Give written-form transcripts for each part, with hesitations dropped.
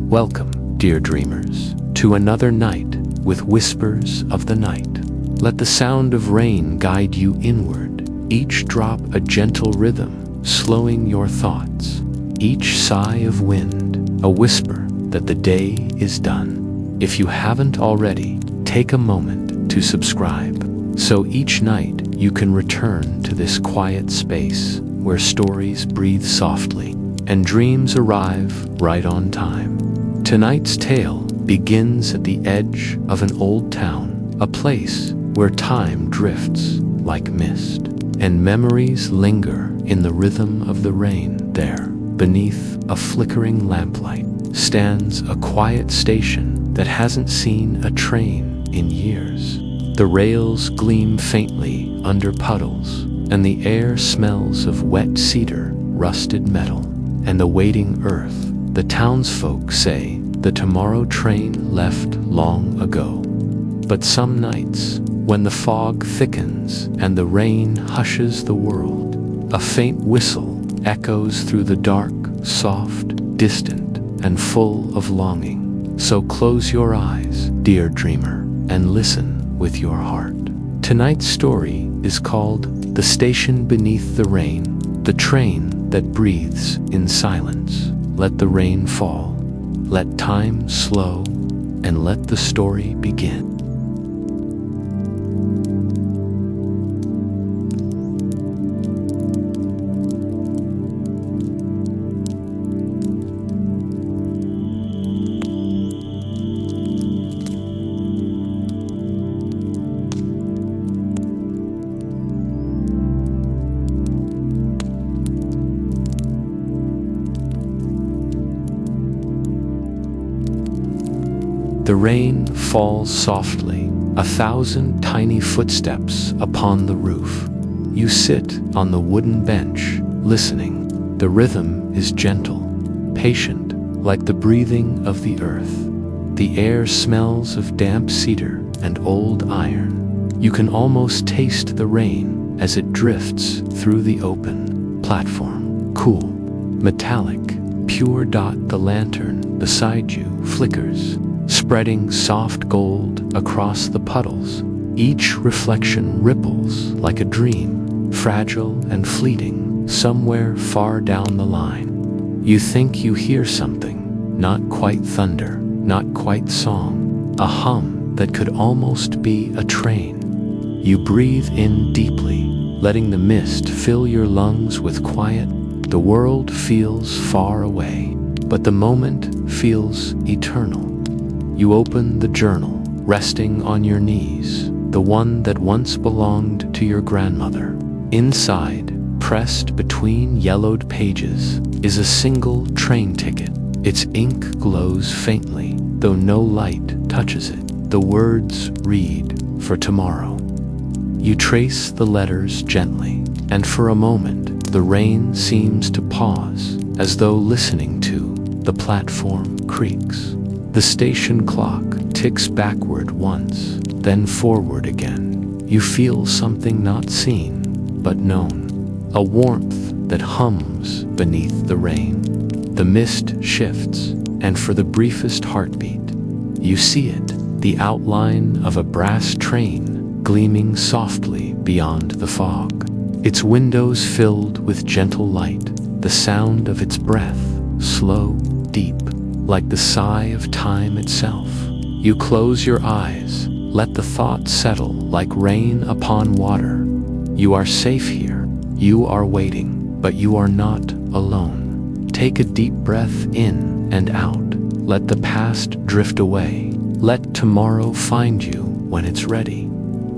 Welcome, dear dreamers, to another night with whispers of the night. Let the sound of rain guide you inward, each drop a gentle rhythm, slowing your thoughts. Each sigh of wind, a whisper that the day is done. If you haven't already, take a moment to subscribe, so each night you can return to this quiet space where stories breathe softly and dreams arrive right on time. Tonight's tale begins at the edge of an old town, a place where time drifts like mist, and memories linger in the rhythm of the rain. There, beneath a flickering lamplight, stands a quiet station that hasn't seen a train in years. The rails gleam faintly under puddles, and the air smells of wet cedar, rusted metal, and the waiting earth. The townsfolk say the tomorrow train left long ago. But some nights, when the fog thickens and the rain hushes the world, a faint whistle echoes through the dark, soft, distant, and full of longing. So close your eyes, dear dreamer, and listen with your heart. Tonight's story is called The Station Beneath the Rain, the train that breathes in silence. Let the rain fall, let time slow, and let the story begin. The rain falls softly, 1,000 tiny footsteps upon the roof. You sit on the wooden bench, listening. The rhythm is gentle, patient, like the breathing of the earth. The air smells of damp cedar and old iron. You can almost taste the rain as it drifts through the open platform. Cool, metallic, pure. The lantern beside you flickers, spreading soft gold across the puddles. Each reflection ripples like a dream, fragile and fleeting, somewhere far down the line. You think you hear something, not quite thunder, not quite song, a hum that could almost be a train. You breathe in deeply, letting the mist fill your lungs with quiet. The world feels far away, but the moment feels eternal. You open the journal, resting on your knees, the one that once belonged to your grandmother. Inside, pressed between yellowed pages, is a single train ticket. Its ink glows faintly, though no light touches it. The words read, "For tomorrow." You trace the letters gently, and for a moment, the rain seems to pause, as though listening to the platform creaks. The station clock ticks backward once, then forward again. You feel something not seen, but known. A warmth that hums beneath the rain. The mist shifts, and for the briefest heartbeat, you see it, the outline of a brass train gleaming softly beyond the fog. Its windows filled with gentle light, the sound of its breath, slow, deep, like the sigh of time itself. You close your eyes, let the thought settle like rain upon water. You are safe here, you are waiting, but you are not alone. Take a deep breath in and out. Let the past drift away. Let tomorrow find you when it's ready.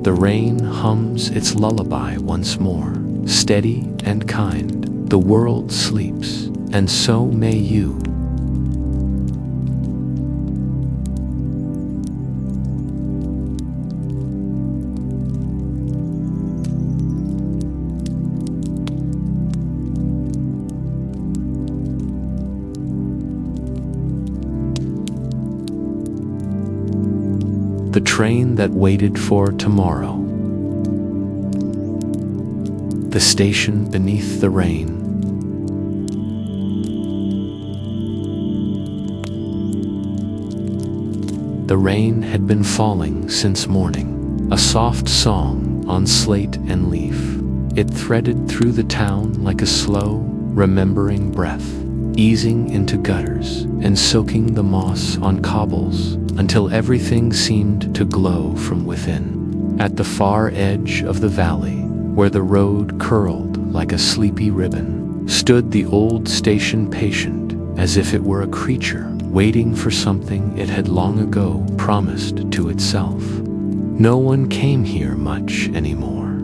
The rain hums its lullaby once more, steady and kind. The world sleeps, and so may you. The train that waited for tomorrow. The station beneath the rain. The rain had been falling since morning, a soft song on slate and leaf. It threaded through the town like a slow, remembering breath, easing into gutters and soaking the moss on cobbles until everything seemed to glow from within. At the far edge of the valley, where the road curled like a sleepy ribbon, stood the old station patient, as if it were a creature waiting for something it had long ago promised to itself. No one came here much anymore.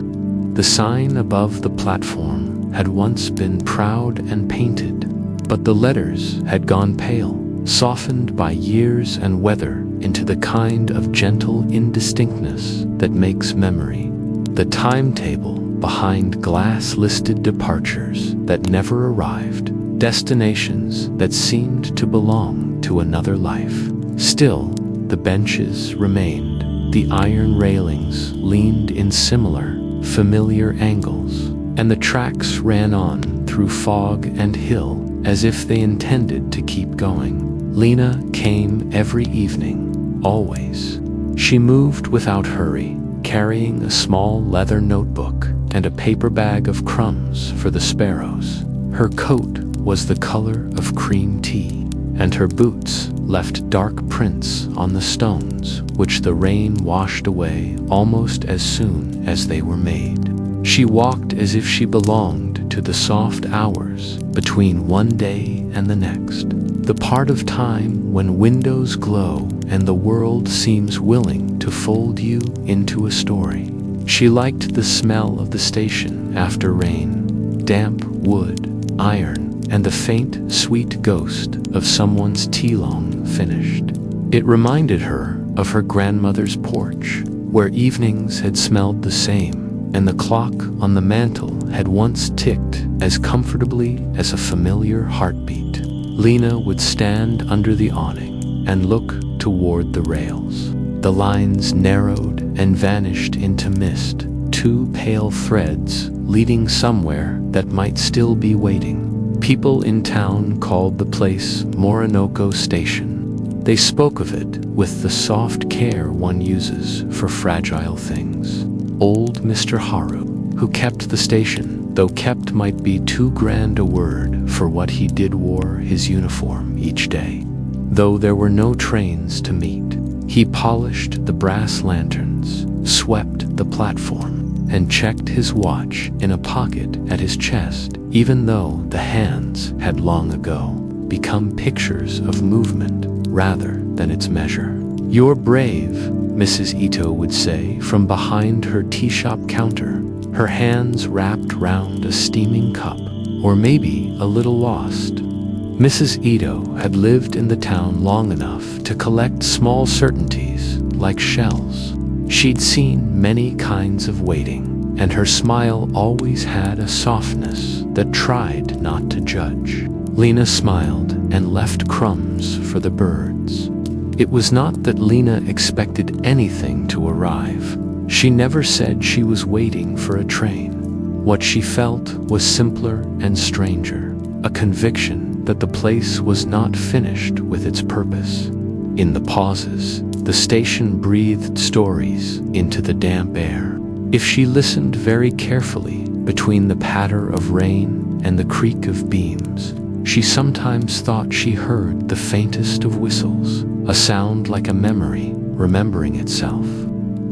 The sign above the platform had once been proud and painted, but the letters had gone pale, softened by years and weather into the kind of gentle indistinctness that makes memory. The timetable behind glass listed departures that never arrived, destinations that seemed to belong to another life. Still, the benches remained, the iron railings leaned in similar, familiar angles, and the tracks ran on through fog and hill as if they intended to keep going. Lena came every evening, always. She moved without hurry, carrying a small leather notebook and a paper bag of crumbs for the sparrows. Her coat was the color of cream tea, and her boots left dark prints on the stones, which the rain washed away almost as soon as they were made. She walked as if she belonged to the soft hours between one day and the next, the part of time when windows glow and the world seems willing to fold you into a story. She liked the smell of the station after rain, damp wood, iron, and the faint, sweet ghost of someone's tea-long finished. It reminded her of her grandmother's porch, where evenings had smelled the same, and the clock on the mantel had once ticked as comfortably as a familiar heartbeat. Lena would stand under the awning and look toward the rails. The lines narrowed and vanished into mist, two pale threads leading somewhere that might still be waiting. People in town called the place Moronoko Station. They spoke of it with the soft care one uses for fragile things. Old Mr. Haru, who kept the station, though kept might be too grand a word for what he did, wore his uniform each day. Though there were no trains to meet, he polished the brass lanterns, swept the platform, and checked his watch in a pocket at his chest, even though the hands had long ago become pictures of movement rather than its measure. "You're brave," Mrs. Ito would say from behind her tea shop counter, her hands wrapped round a steaming cup, or maybe a little lost. Mrs. Ito had lived in the town long enough to collect small certainties like shells. She'd seen many kinds of waiting, and her smile always had a softness that tried not to judge. Lena smiled and left crumbs for the birds. It was not that Lena expected anything to arrive. She never said she was waiting for a train. What she felt was simpler and stranger, a conviction that the place was not finished with its purpose. In the pauses, the station breathed stories into the damp air. If she listened very carefully between the patter of rain and the creak of beams, she sometimes thought she heard the faintest of whistles, a sound like a memory remembering itself.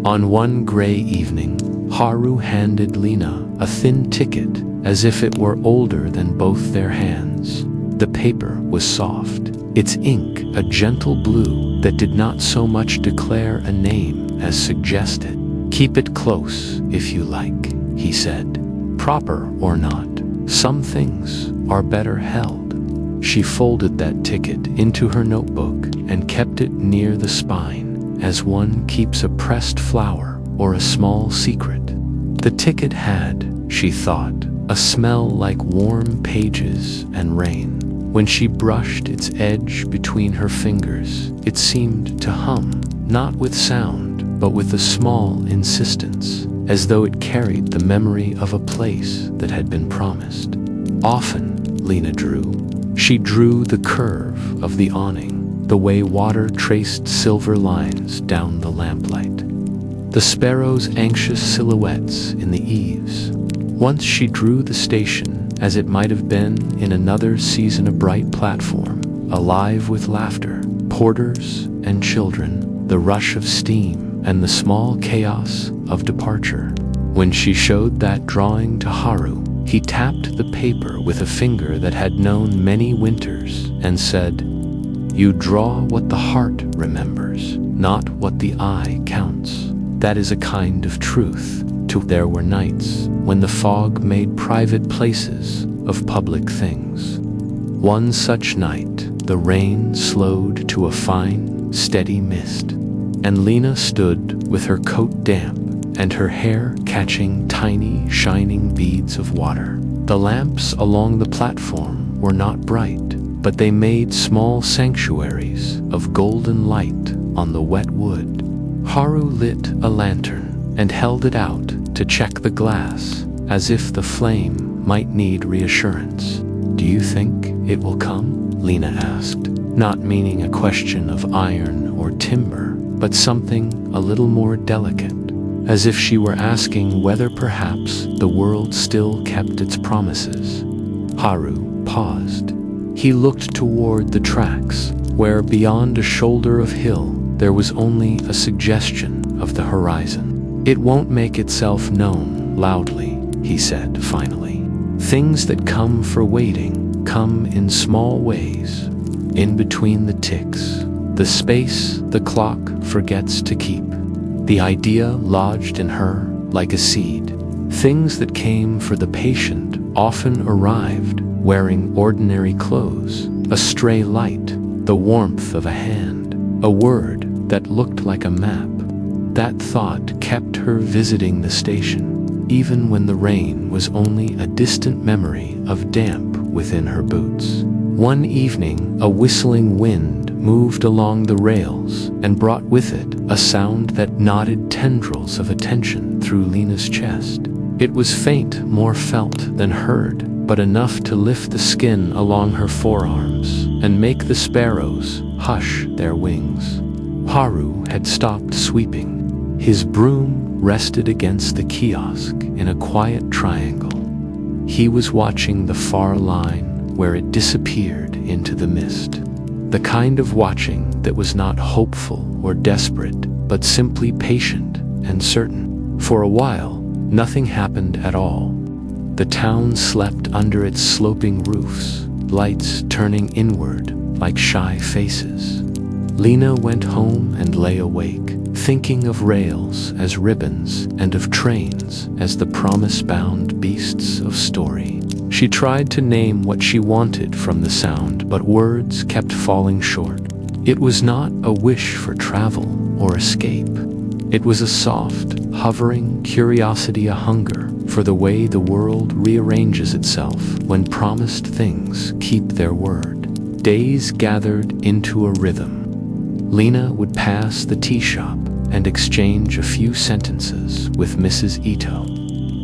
On one gray evening, Haru handed Lena a thin ticket as if it were older than both their hands. The paper was soft, its ink a gentle blue that did not so much declare a name as suggest it. "Keep it close if you like," he said. "Proper or not, some things are better held." She folded that ticket into her notebook and kept it near the spine, as one keeps a pressed flower or a small secret. The ticket had, she thought, a smell like warm pages and rain. When she brushed its edge between her fingers, it seemed to hum, not with sound, but with a small insistence, as though it carried the memory of a place that had been promised. Often, Lena drew. She drew the curve of the awning, the way water traced silver lines down the lamplight. The sparrows' anxious silhouettes in the eaves. Once she drew the station as it might have been in another season, a bright platform, alive with laughter, porters and children, the rush of steam and the small chaos of departure. When she showed that drawing to Haru, he tapped the paper with a finger that had known many winters and said, "You draw what the heart remembers, not what the eye counts. That is a kind of truth." There were nights when the fog made private places of public things. One such night, the rain slowed to a fine, steady mist, and Lena stood with her coat damp and her hair catching tiny, shining beads of water. The lamps along the platform were not bright, but they made small sanctuaries of golden light on the wet wood. Haru lit a lantern and held it out to check the glass, as if the flame might need reassurance. "Do you think it will come?" Lena asked, not meaning a question of iron or timber, but something a little more delicate, as if she were asking whether perhaps the world still kept its promises. Haru paused. He looked toward the tracks, where beyond a shoulder of hill there was only a suggestion of the horizon. "It won't make itself known loudly," he said finally. "Things that come for waiting come in small ways, in between the ticks, the space the clock forgets to keep." The idea lodged in her like a seed. Things that came for the patient often arrived wearing ordinary clothes, a stray light, the warmth of a hand, a word that looked like a map. That thought kept her visiting the station, even when the rain was only a distant memory of damp within her boots. One evening, a whistling wind moved along the rails and brought with it a sound that knotted tendrils of attention through Lena's chest. It was faint, more felt than heard, but enough to lift the skin along her forearms and make the sparrows hush their wings. Haru had stopped sweeping. His broom rested against the kiosk in a quiet triangle. He was watching the far line where it disappeared into the mist. The kind of watching that was not hopeful or desperate, but simply patient and certain. For a while, nothing happened at all. The town slept under its sloping roofs, lights turning inward like shy faces. Lena went home and lay awake, thinking of rails as ribbons and of trains as the promise-bound beasts of story. She tried to name what she wanted from the sound, but words kept falling short. It was not a wish for travel or escape. It was a soft, hovering curiosity, a hunger for the way the world rearranges itself when promised things keep their word. Days gathered into a rhythm. Lena would pass the tea shop and exchange a few sentences with Mrs. Ito,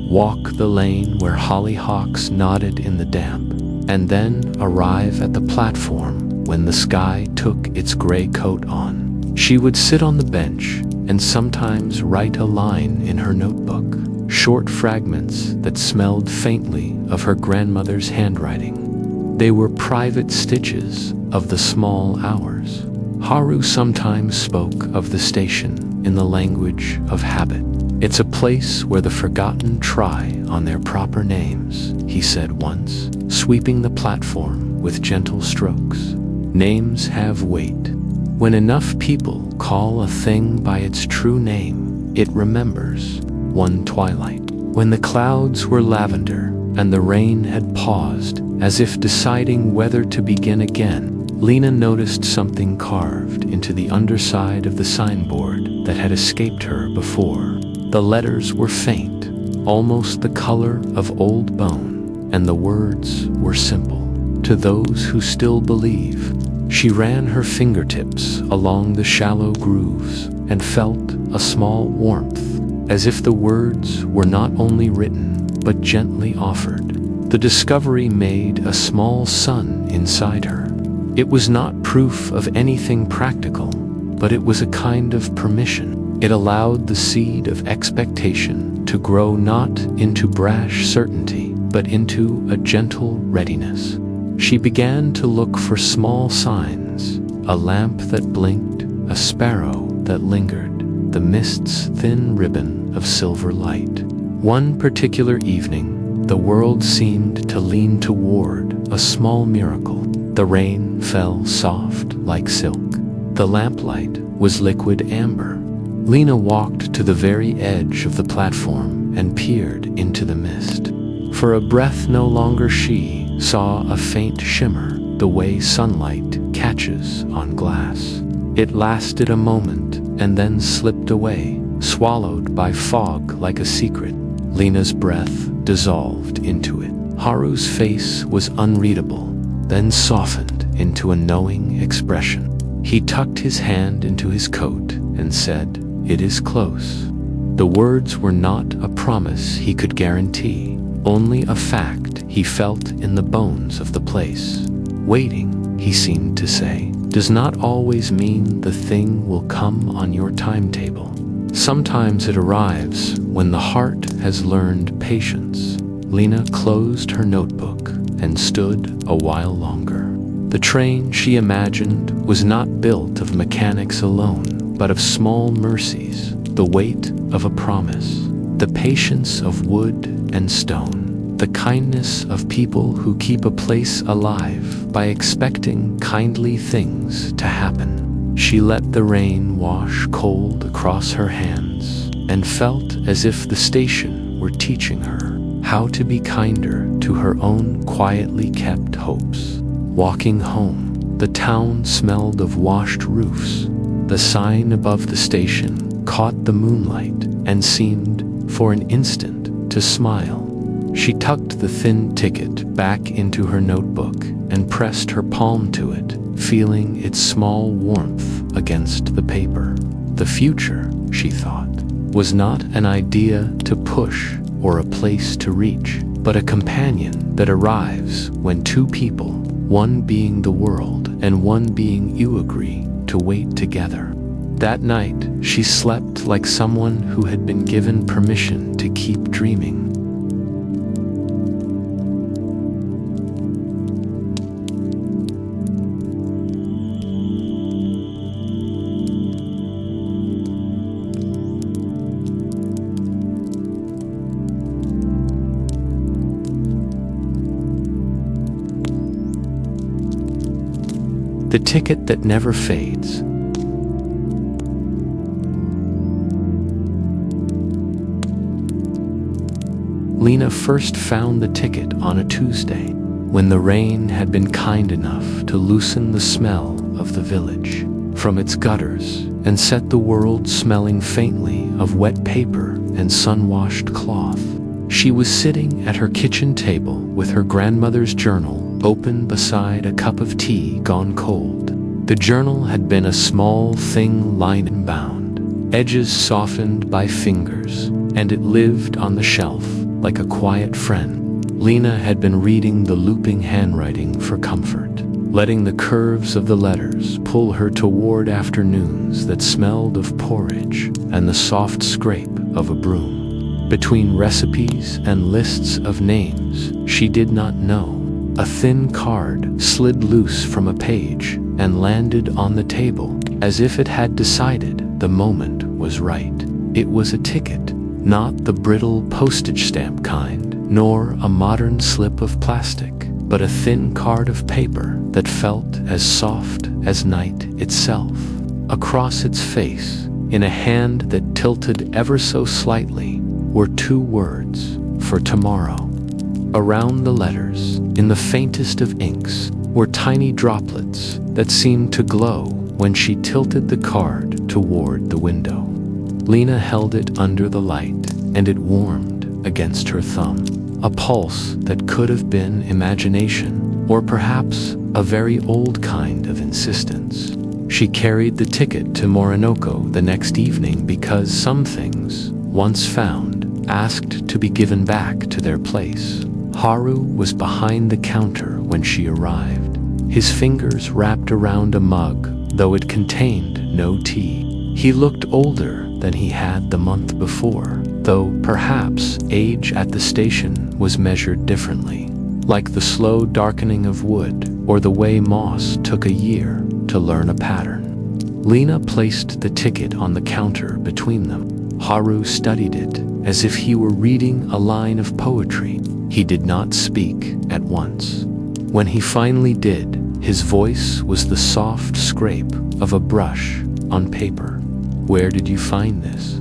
walk the lane where hollyhocks nodded in the damp, and then arrive at the platform when the sky took its gray coat on. She would sit on the bench and sometimes write a line in her notebook, short fragments that smelled faintly of her grandmother's handwriting. They were private stitches of the small hours. Haru sometimes spoke of the station in the language of habit. "It's a place where the forgotten try on their proper names," he said once, sweeping the platform with gentle strokes. "Names have weight. When enough people call a thing by its true name, it remembers." One twilight, when the clouds were lavender and the rain had paused, as if deciding whether to begin again, Lena noticed something carved into the underside of the signboard that had escaped her before. The letters were faint, almost the color of old bone, and the words were simple. "To those who still believe." She ran her fingertips along the shallow grooves and felt a small warmth, as if the words were not only written, but gently offered. The discovery made a small sun inside her. It was not proof of anything practical, but it was a kind of permission. It allowed the seed of expectation to grow not into brash certainty, but into a gentle readiness. She began to look for small signs, a lamp that blinked, a sparrow that lingered, the mist's thin ribbon of silver light. One particular evening, the world seemed to lean toward a small miracle. The rain fell soft like silk. The lamplight was liquid amber. Lena walked to the very edge of the platform and peered into the mist. For a breath no longer she saw a faint shimmer, the way sunlight catches on glass. It lasted a moment and then slipped away, swallowed by fog like a secret. Lena's breath dissolved into it. Haru's face was unreadable, then softened into a knowing expression. He tucked his hand into his coat and said, "It is close." The words were not a promise he could guarantee, only a fact he felt in the bones of the place. Waiting, he seemed to say, does not always mean the thing will come on your timetable. Sometimes it arrives when the heart has learned patience. Lena closed her notebook and stood a while longer. The train, she imagined, was not built of mechanics alone, but of small mercies, the weight of a promise, the patience of wood and stone, the kindness of people who keep a place alive by expecting kindly things to happen. She let the rain wash cold across her hands and felt as if the station were teaching her how to be kinder to her own quietly kept hopes. Walking home, the town smelled of washed roofs. The sign above the station caught the moonlight and seemed, for an instant, to smile. She tucked the thin ticket back into her notebook and pressed her palm to it, feeling its small warmth against the paper. The future, she thought, was not an idea to push or a place to reach, but a companion that arrives when two people, one being the world and one being you, agree to wait together. That night, she slept like someone who had been given permission to keep dreaming. The ticket that never fades. Lena first found the ticket on a Tuesday, when the rain had been kind enough to loosen the smell of the village from its gutters and set the world smelling faintly of wet paper and sun-washed cloth. She was sitting at her kitchen table with her grandmother's journal open beside a cup of tea gone cold. The journal had been a small thing lined bound, edges softened by fingers, and it lived on the shelf like a quiet friend. Lena had been reading the looping handwriting for comfort, letting the curves of the letters pull her toward afternoons that smelled of porridge and the soft scrape of a broom. Between recipes and lists of names she did not know, a thin card slid loose from a page and landed on the table as if it had decided the moment was right. It was a ticket, not the brittle postage stamp kind, nor a modern slip of plastic, but a thin card of paper that felt as soft as night itself. Across its face, in a hand that tilted ever so slightly, were two words: for tomorrow. Around the letters, in the faintest of inks, were tiny droplets that seemed to glow when she tilted the card toward the window. Lena held it under the light, and it warmed against her thumb, a pulse that could have been imagination, or perhaps a very old kind of insistence. She carried the ticket to Morinoko the next evening because some things, once found, asked to be given back to their place. Haru was behind the counter when she arrived. His fingers wrapped around a mug, though it contained no tea. He looked older than he had the month before, though perhaps age at the station was measured differently, like the slow darkening of wood or the way moss took a year to learn a pattern. Lena placed the ticket on the counter between them. Haru studied it as if he were reading a line of poetry. He did not speak at once. When he finally did, his voice was the soft scrape of a brush on paper. "Where did you find this?"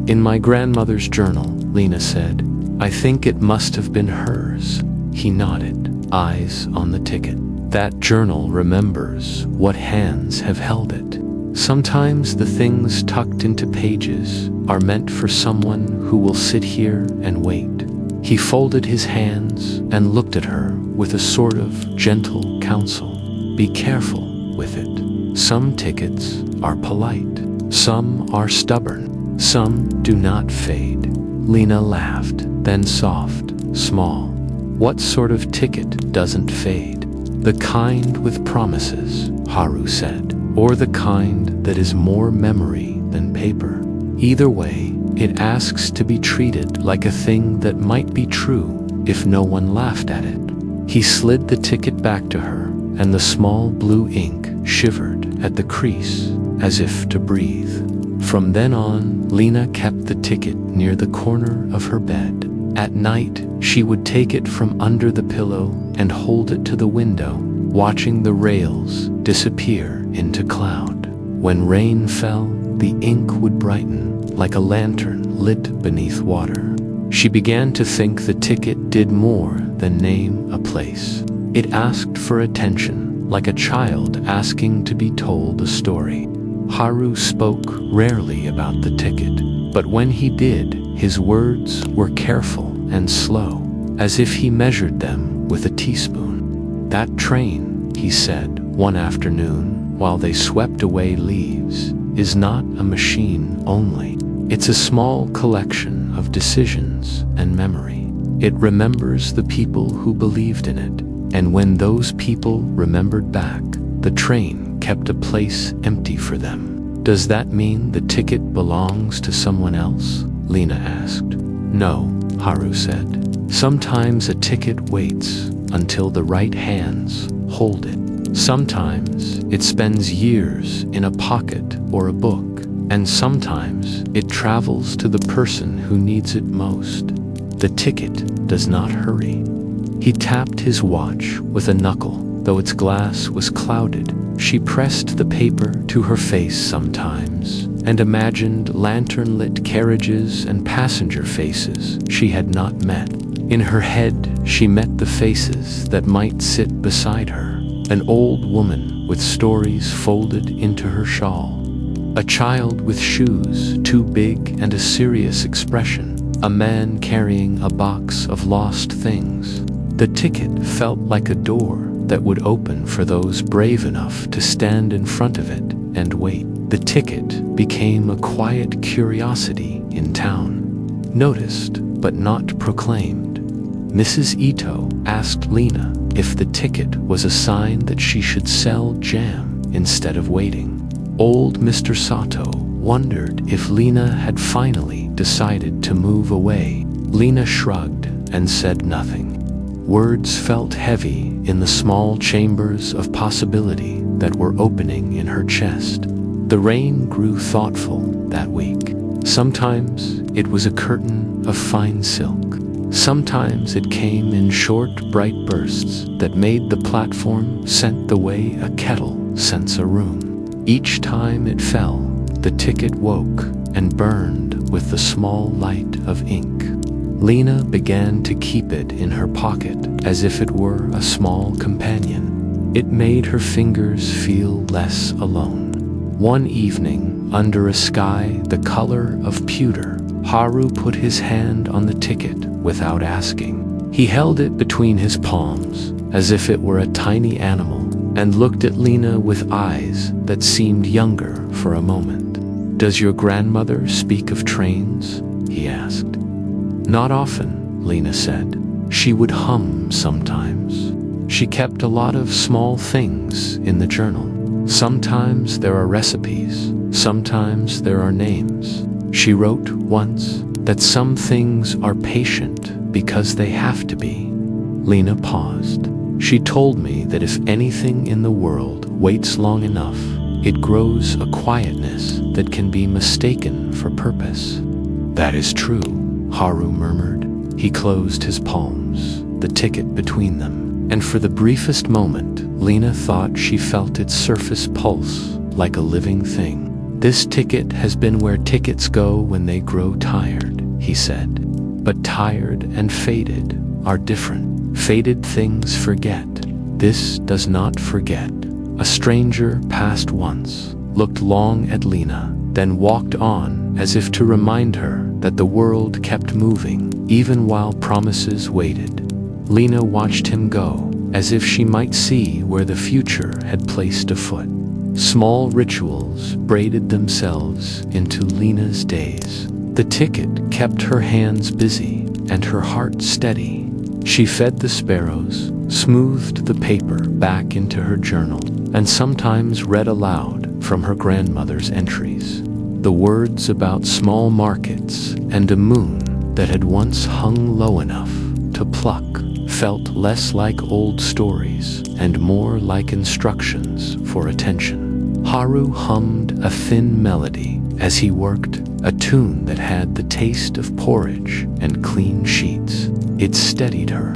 "In my grandmother's journal," Lena said. "I think it must have been hers." He nodded, eyes on the ticket. "That journal remembers what hands have held it. Sometimes the things tucked into pages are meant for someone who will sit here and wait." He folded his hands and looked at her with a sort of gentle counsel. "Be careful with it. Some tickets are polite. Some are stubborn. Some do not fade." Lena laughed, then soft, small. "What sort of ticket doesn't fade?" "The kind with promises," Haru said. "Or the kind that is more memory than paper. Either way, it asks to be treated like a thing that might be true if no one laughed at it." He slid the ticket back to her, and the small blue ink shivered at the crease as if to breathe. From then on, Lena kept the ticket near the corner of her bed. At night, she would take it from under the pillow and hold it to the window, watching the rails disappear into cloud. When rain fell, the ink would brighten like a lantern lit beneath water. She began to think the ticket did more than name a place. It asked for attention, like a child asking to be told a story. Haru spoke rarely about the ticket, but when he did, his words were careful and slow, as if he measured them with a teaspoon. "That train," he said one afternoon while they swept away leaves, "is not a machine only. It's a small collection of decisions and memory. It remembers the people who believed in it, and when those people remembered back, the train kept a place empty for them." "Does that mean the ticket belongs to someone else?" Lena asked. "No," Haru said. "Sometimes a ticket waits until the right hands hold it. Sometimes it spends years in a pocket or a book, and sometimes it travels to the person who needs it most. The ticket does not hurry." He tapped his watch with a knuckle, though its glass was clouded. She pressed the paper to her face sometimes, and imagined lantern-lit carriages and passenger faces she had not met. In her head, she met the faces that might sit beside her. An old woman with stories folded into her shawl. A child with shoes too big and a serious expression. A man carrying a box of lost things. The ticket felt like a door that would open for those brave enough to stand in front of it and wait. The ticket became a quiet curiosity in town, noticed but not proclaimed. Mrs. Ito asked Lena if the ticket was a sign that she should sell jam instead of waiting. Old Mr. Sato wondered if Lena had finally decided to move away. Lena shrugged and said nothing. Words felt heavy in the small chambers of possibility that were opening in her chest. The rain grew thoughtful that week. Sometimes it was a curtain of fine silk. Sometimes it came in short, bright bursts that made the platform scent the way a kettle scents a room. Each time it fell, the ticket woke and burned with the small light of ink. Lena began to keep it in her pocket as if it were a small companion. It made her fingers feel less alone. One evening, under a sky the color of pewter, Haru put his hand on the ticket without asking. He held it between his palms, as if it were a tiny animal, and looked at Lena with eyes that seemed younger for a moment. "Does your grandmother speak of trains?" he asked. "Not often," Lena said. "She would hum sometimes." She kept a lot of small things in the journal. Sometimes there are recipes, sometimes there are names. She wrote once that some things are patient because they have to be. Lena paused. She told me that if anything in the world waits long enough, it grows a quietness that can be mistaken for purpose. That is true, Haru murmured. He closed his palms, the ticket between them, and for the briefest moment, Lena thought she felt its surface pulse like a living thing. This ticket has been where tickets go when they grow tired, he said. But tired and faded are different. Faded things forget. This does not forget. A stranger passed once, looked long at Lena, then walked on as if to remind her that the world kept moving, even while promises waited. Lena watched him go, as if she might see where the future had placed a foot. Small rituals braided themselves into Lena's days. The ticket kept her hands busy and her heart steady. She fed the sparrows, smoothed the paper back into her journal, and sometimes read aloud from her grandmother's entries. The words about small markets and a moon that had once hung low enough to pluck felt less like old stories and more like instructions for attention. Haru hummed a thin melody as he worked, a tune that had the taste of porridge and clean sheets. It steadied her.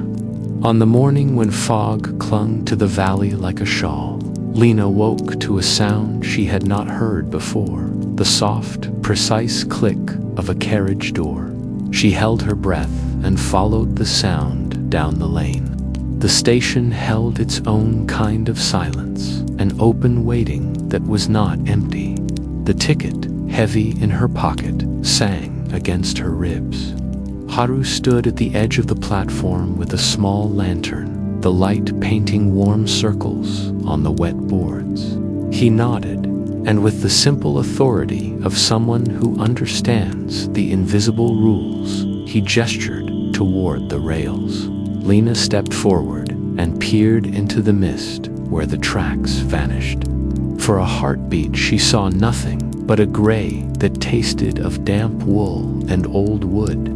On the morning when fog clung to the valley like a shawl, Lena woke to a sound she had not heard before, the soft, precise click of a carriage door. She held her breath and followed the sound down the lane. The station held its own kind of silence, an open waiting that was not empty. The ticket, heavy in her pocket, sang against her ribs. Haru stood at the edge of the platform with a small lantern, the light painting warm circles on the wet boards. He nodded, and with the simple authority of someone who understands the invisible rules, he gestured toward the rails. Lena stepped forward and peered into the mist where the tracks vanished. For a heartbeat, she saw nothing but a gray that tasted of damp wool and old wood.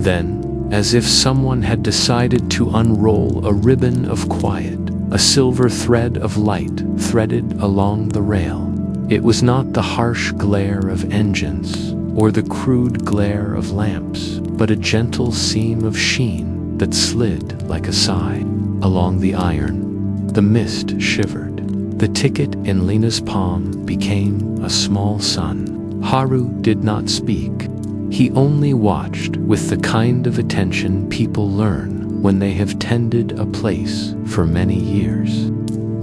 Then, as if someone had decided to unroll a ribbon of quiet, a silver thread of light threaded along the rail. It was not the harsh glare of engines or the crude glare of lamps, but a gentle seam of sheen that slid like a sigh along the iron. The mist shivered. The ticket in Lena's palm became a small sun. Haru did not speak. He only watched with the kind of attention people learn when they have tended a place for many years.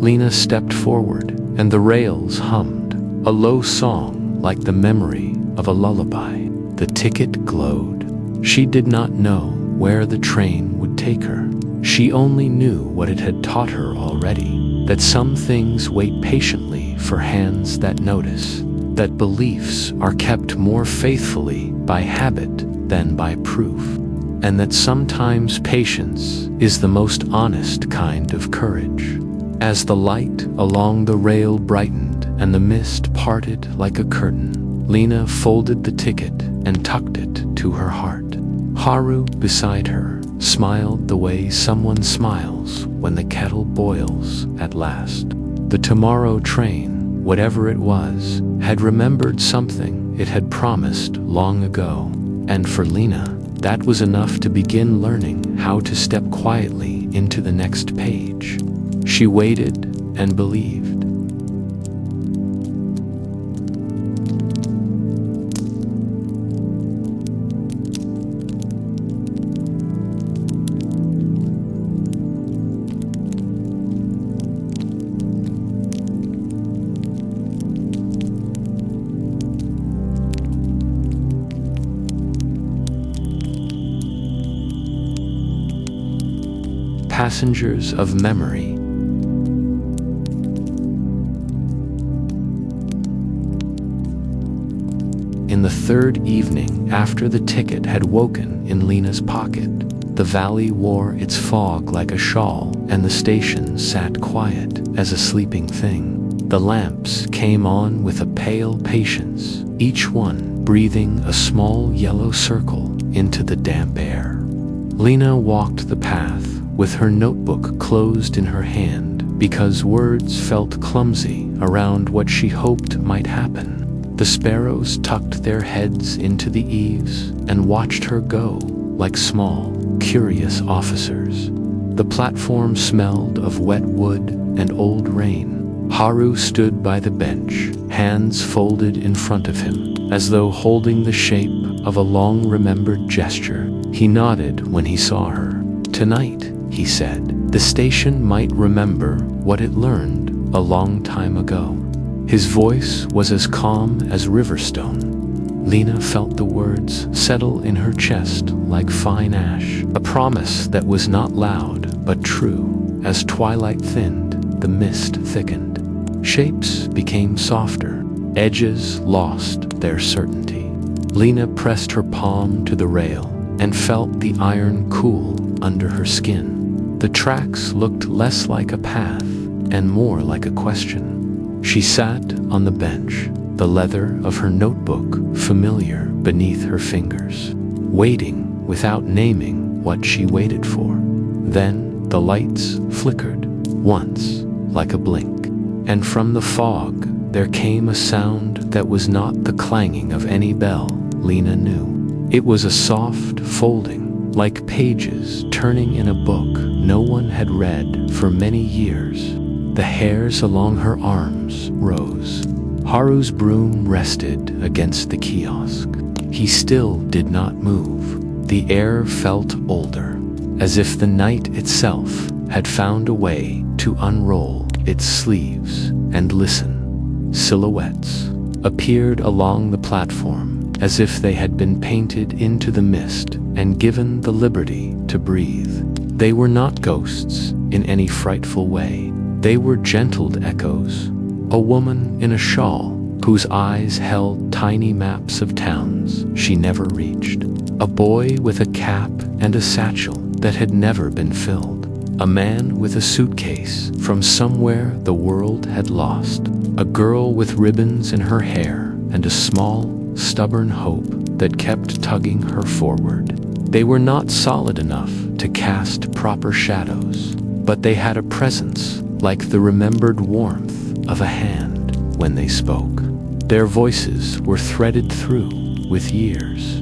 Lena stepped forward, and the rails hummed, a low song like the memory of a lullaby. The ticket glowed. She did not know where the train would take her. She only knew what it had taught her already, that some things wait patiently for hands that notice, that beliefs are kept more faithfully by habit than by proof, and that sometimes patience is the most honest kind of courage. As the light along the rail brightened and the mist parted like a curtain, Lena folded the ticket and tucked it to her heart. Haru, beside her, smiled the way someone smiles when the kettle boils at last. The tomorrow train, whatever it was, had remembered something it had promised long ago, and for Lena, that was enough to begin learning how to step quietly into the next page. She waited and believed. Passengers of memory. In the third evening after the ticket had woken in Lena's pocket, the valley wore its fog like a shawl and the station sat quiet as a sleeping thing. The lamps came on with a pale patience, each one breathing a small yellow circle into the damp air. Lena walked the path with her notebook closed in her hand because words felt clumsy around what she hoped might happen. The sparrows tucked their heads into the eaves and watched her go like small, curious officers. The platform smelled of wet wood and old rain. Haru stood by the bench, hands folded in front of him, as though holding the shape of a long-remembered gesture. He nodded when he saw her. "Tonight," he said, "the station might remember what it learned a long time ago." His voice was as calm as riverstone. Lena felt the words settle in her chest like fine ash, a promise that was not loud but true. As twilight thinned, the mist thickened. Shapes became softer, edges lost their certainty. Lena pressed her palm to the rail and felt the iron cool under her skin. The tracks looked less like a path and more like a question. She sat on the bench, the leather of her notebook familiar beneath her fingers, waiting without naming what she waited for. Then the lights flickered, once like a blink, and from the fog there came a sound that was not the clanging of any bell Lena knew. It was a soft folding, like pages turning in a book no one had read for many years. The hairs along her arms rose. Haru's broom rested against the kiosk. He still did not move. The air felt older, as if the night itself had found a way to unroll its sleeves and listen. Silhouettes appeared along the platform as if they had been painted into the mist and given the liberty to breathe. They were not ghosts in any frightful way. They were gentled echoes. A woman in a shawl whose eyes held tiny maps of towns she never reached. A boy with a cap and a satchel that had never been filled. A man with a suitcase from somewhere the world had lost. A girl with ribbons in her hair and a small, stubborn hope that kept tugging her forward. They were not solid enough to cast proper shadows, but they had a presence like the remembered warmth of a hand when they spoke. Their voices were threaded through with years.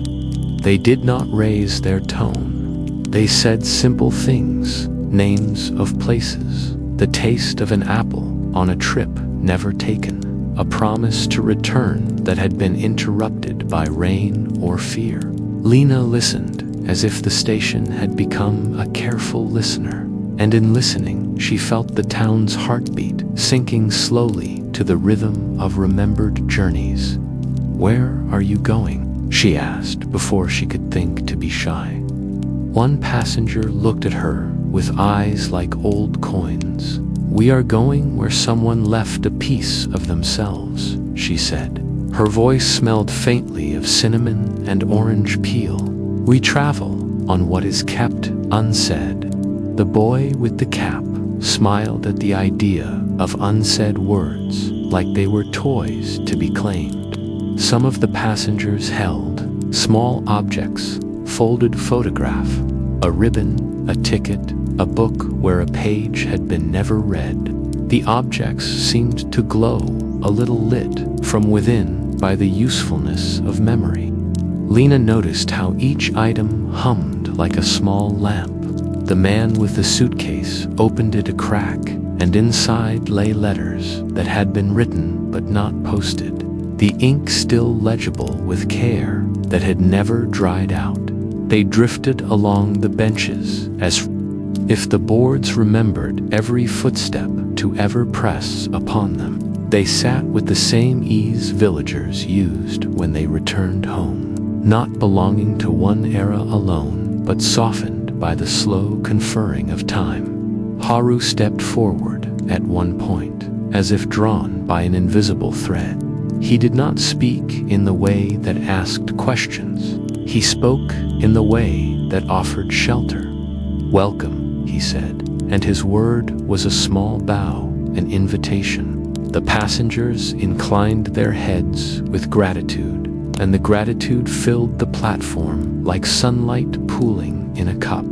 They did not raise their tone. They said simple things, names of places, the taste of an apple on a trip never taken, a promise to return that had been interrupted by rain or fear. Lena listened as if the station had become a careful listener. And in listening, she felt the town's heartbeat sinking slowly to the rhythm of remembered journeys. "Where are you going?" she asked before she could think to be shy. One passenger looked at her with eyes like old coins. "We are going where someone left a piece of themselves," she said. Her voice smelled faintly of cinnamon and orange peel. "We travel on what is kept unsaid." The boy with the cap smiled at the idea of unsaid words like they were toys to be claimed. Some of the passengers held small objects, folded photograph, a ribbon, a ticket, a book where a page had been never read. The objects seemed to glow, a little lit from within by the usefulness of memory. Lena noticed how each item hummed like a small lamp. The man with the suitcase opened it a crack, and inside lay letters that had been written but not posted, the ink still legible with care that had never dried out. They drifted along the benches as if the boards remembered every footstep to ever press upon them. They sat with the same ease villagers used when they returned home, not belonging to one era alone, but softened by the slow conferring of time. Haru stepped forward at one point, as if drawn by an invisible thread. He did not speak in the way that asked questions. He spoke in the way that offered shelter. "Welcome," he said. and his word was a small bow, an invitation. The passengers inclined their heads with gratitude, and the gratitude filled the platform like sunlight pooling in a cup.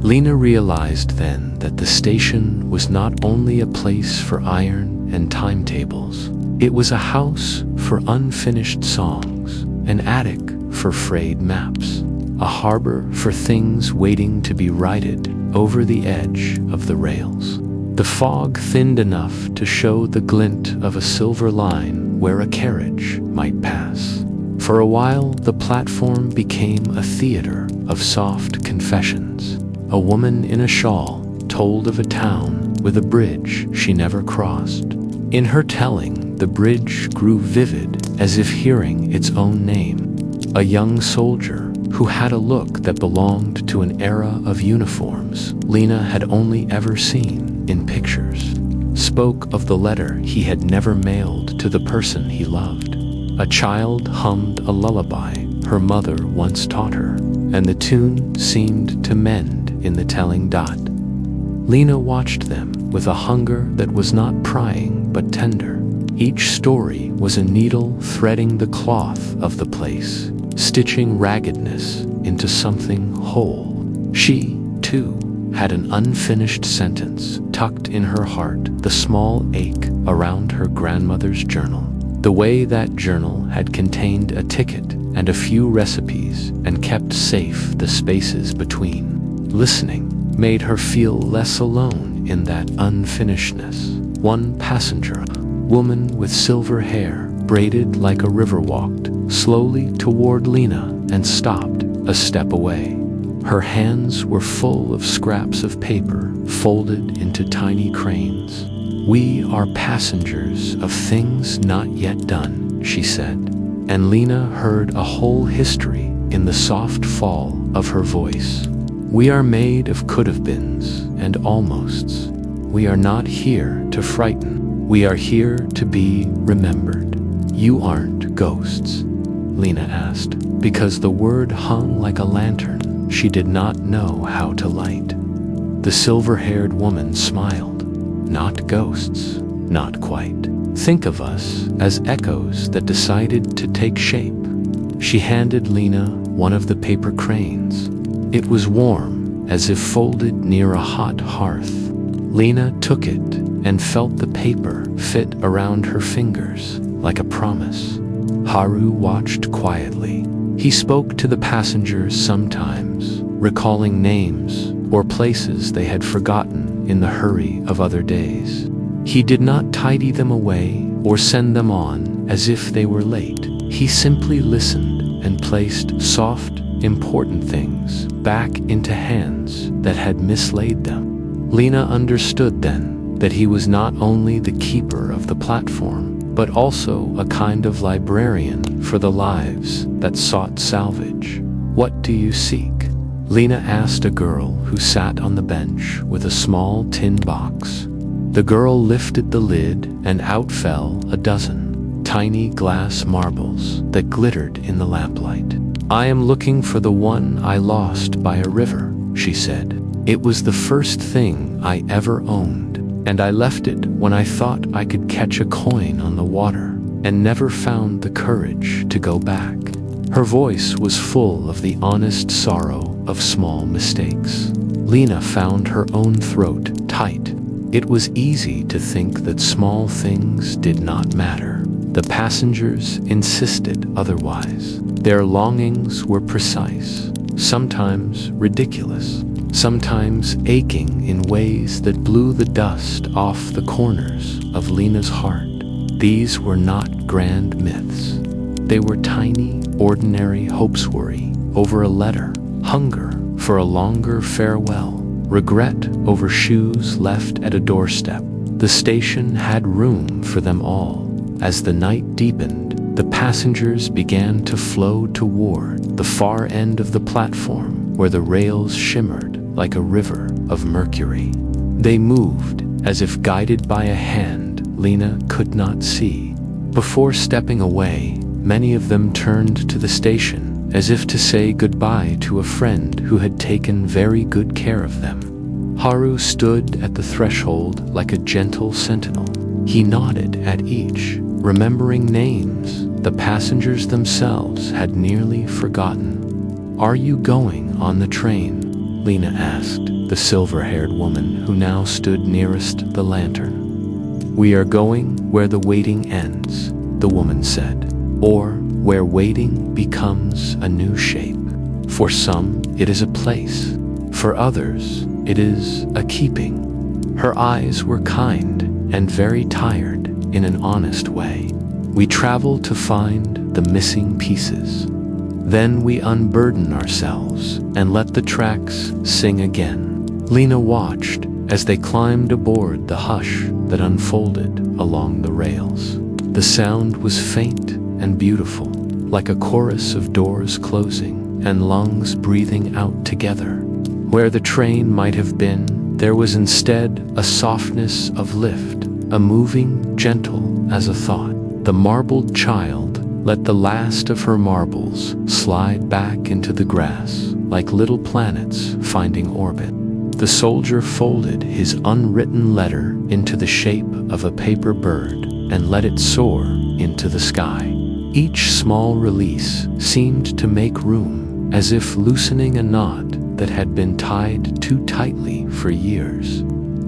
Lena realized then that the station was not only a place for iron and timetables. It was a house for unfinished songs, an attic for frayed maps, a harbor for things waiting to be righted over the edge of the rails. The fog thinned enough to show the glint of a silver line where a carriage might pass. For a while, the platform became a theater of soft confessions. A woman in a shawl told of a town with a bridge she never crossed. In her telling, the bridge grew vivid as if hearing its own name. A young soldier who had a look that belonged to an era of uniforms Lena had only ever seen in pictures, spoke of the letter he had never mailed to the person he loved. A child hummed a lullaby her mother once taught her, and the tune seemed to mend in the telling dot. Lena watched them with a hunger that was not prying but tender. Each story was a needle threading the cloth of the place, stitching raggedness into something whole. She, too, had an unfinished sentence tucked in her heart, the small ache around her grandmother's journal. The way that journal had contained a ticket and a few recipes and kept safe the spaces between. Listening made her feel less alone in that unfinishedness. One passenger, woman with silver hair braided like a river, walked slowly toward Lena and stopped a step away. Her hands were full of scraps of paper folded into tiny cranes. "We are passengers of things not yet done," she said, and Lena heard a whole history in the soft fall of her voice. "We are made of could-have-beens and almosts. We are not here to frighten. We are here to be remembered." "You aren't ghosts?" Lena asked, because the word hung like a lantern she did not know how to light. The silver-haired woman smiled. "Not ghosts, not quite. Think of us as echoes that decided to take shape." She handed Lena one of the paper cranes. It was warm, as if folded near a hot hearth. Lena took it and felt the paper fit around her fingers like a promise. Haru watched quietly. He spoke to the passengers sometimes, recalling names or places they had forgotten in the hurry of other days. He did not tidy them away or send them on as if they were late. He simply listened and placed soft, important things back into hands that had mislaid them. Lena understood then that he was not only the keeper of the platform, but also a kind of librarian for the lives that sought salvage. "What do you seek?" Lena asked a girl who sat on the bench with a small tin box. The girl lifted the lid and out fell a dozen tiny glass marbles that glittered in the lamplight. "I am looking for the one I lost by a river," she said. "It was the first thing I ever owned, and I left it when I thought I could catch a coin on the water, and never found the courage to go back." Her voice was full of the honest sorrow of small mistakes. Lena found her own throat tight. It was easy to think that small things did not matter. The passengers insisted otherwise. Their longings were precise, sometimes ridiculous, sometimes aching in ways that blew the dust off the corners of Lena's heart. These were not grand myths. They were tiny, ordinary hopes, worry over a letter, hunger for a longer farewell, regret over shoes left at a doorstep. The station had room for them all. As the night deepened, the passengers began to flow toward the far end of the platform where the rails shimmered like a river of mercury. They moved as if guided by a hand Lena could not see. Before stepping away, many of them turned to the station as if to say goodbye to a friend who had taken very good care of them. Haru stood at the threshold like a gentle sentinel. He nodded at each, remembering names the passengers themselves had nearly forgotten. "Are you going on the train?" Lena asked the silver-haired woman who now stood nearest the lantern. "We are going where the waiting ends," the woman said, "or where waiting becomes a new shape. For some, it is a place. For others, it is a keeping." Her eyes were kind and very tired in an honest way. "We travel to find the missing pieces. Then we unburden ourselves and let the tracks sing again." Lena watched as they climbed aboard the hush that unfolded along the rails. The sound was faint and beautiful, like a chorus of doors closing and lungs breathing out together. Where the train might have been, there was instead a softness of lift, a moving gentle as a thought. The marbled child let the last of her marbles slide back into the grass, like little planets finding orbit. The soldier folded his unwritten letter into the shape of a paper bird and let it soar into the sky. Each small release seemed to make room, as if loosening a knot that had been tied too tightly for years.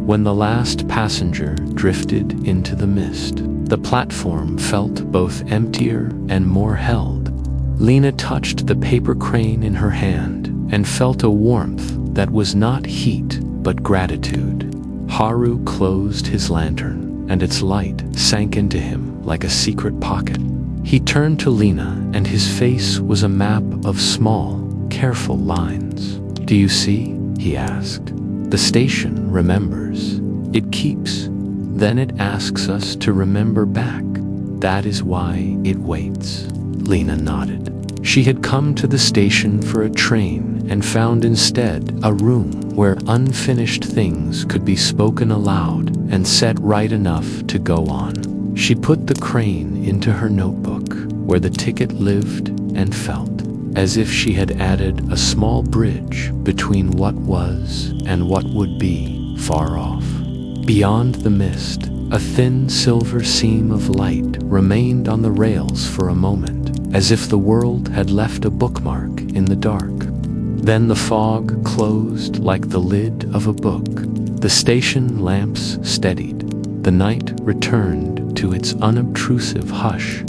When the last passenger drifted into the mist, the platform felt both emptier and more held. Lena touched the paper crane in her hand and felt a warmth that was not heat but gratitude. Haru closed his lantern, and its light sank into him like a secret pocket. He turned to Lena, and his face was a map of small, careful lines. "Do you see?" he asked. "The station remembers. It keeps. Then it asks us to remember back. That is why it waits." Lena nodded. She had come to the station for a train and found instead a room where unfinished things could be spoken aloud and set right enough to go on. She put the crane into her notebook, where the ticket lived and felt, as if she had added a small bridge between what was and what would be far off. Beyond the mist, a thin silver seam of light remained on the rails for a moment, as if the world had left a bookmark in the dark. Then the fog closed like the lid of a book. The station lamps steadied. The night returned to its unobtrusive hush.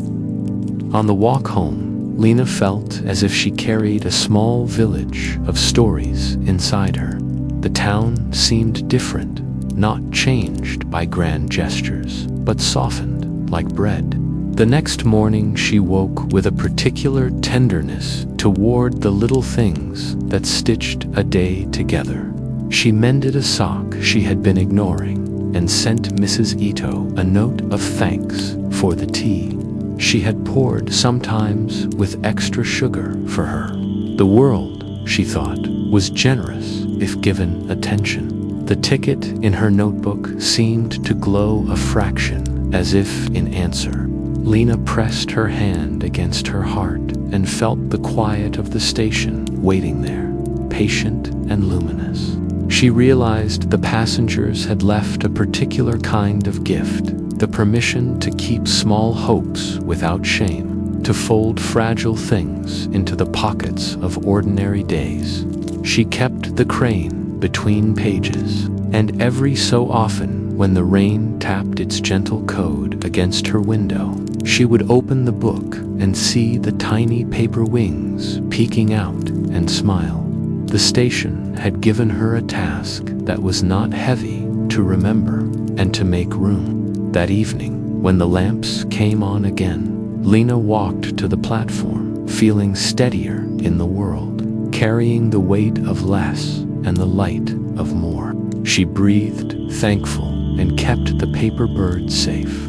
On the walk home, Lena felt as if she carried a small village of stories inside her. The town seemed different, not changed by grand gestures, but softened like bread. The next morning she woke with a particular tenderness toward the little things that stitched a day together. She mended a sock she had been ignoring and sent Mrs. Ito a note of thanks for the tea she had poured, sometimes with extra sugar, for her. The world, she thought, was generous if given attention. The ticket in her notebook seemed to glow a fraction, as if in answer. Lena pressed her hand against her heart and felt the quiet of the station waiting there, patient and luminous. She realized the passengers had left a particular kind of gift, the permission to keep small hopes without shame, to fold fragile things into the pockets of ordinary days. She kept the crane between pages, and every so often, when the rain tapped its gentle code against her window, she would open the book and see the tiny paper wings peeking out and smile. The station had given her a task that was not heavy to remember and to make room. That evening, when the lamps came on again, Lena walked to the platform, feeling steadier in the world, carrying the weight of less and the light of more. She breathed, thankful, and kept the paper bird safe.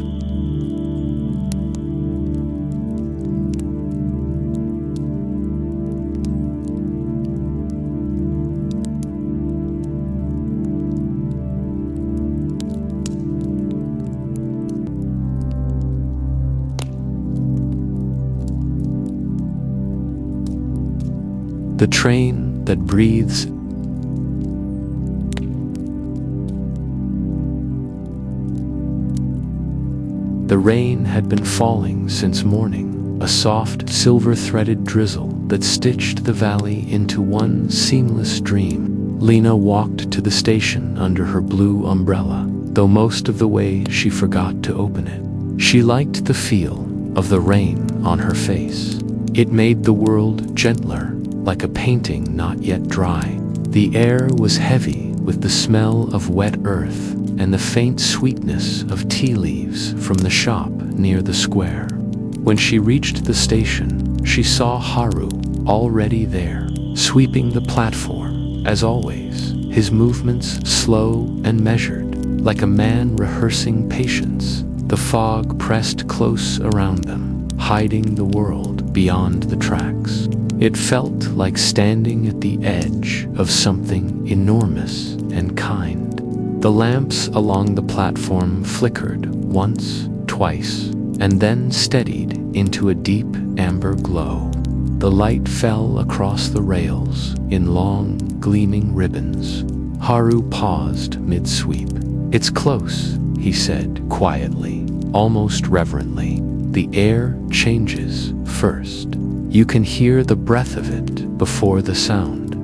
The train that breathes. The rain had been falling since morning, a soft, silver-threaded drizzle that stitched the valley into one seamless dream. Lena walked to the station under her blue umbrella, though most of the way she forgot to open it. She liked the feel of the rain on her face. It made the world gentler, like a painting not yet dry. The air was heavy with the smell of wet earth and the faint sweetness of tea leaves from the shop near the square. When she reached the station, she saw Haru already there, sweeping the platform. As always, his movements slow and measured, like a man rehearsing patience. The fog pressed close around them, hiding the world beyond the tracks. It felt like standing at the edge of something enormous and kind. The lamps along the platform flickered once, twice, and then steadied into a deep amber glow. The light fell across the rails in long, gleaming ribbons. Haru paused mid-sweep. "It's close," he said quietly, almost reverently. "The air changes first. You can hear the breath of it before the sound."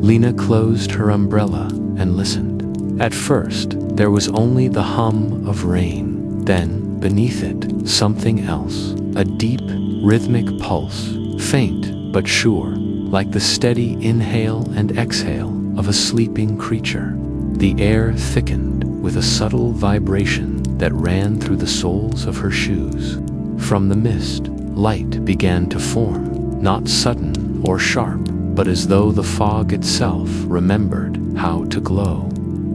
Lena closed her umbrella and listened. At first, there was only the hum of rain. Then, beneath it, something else, a deep, rhythmic pulse, faint but sure, like the steady inhale and exhale of a sleeping creature. The air thickened with a subtle vibration that ran through the soles of her shoes. From the mist, light began to form, not sudden or sharp, but as though the fog itself remembered how to glow.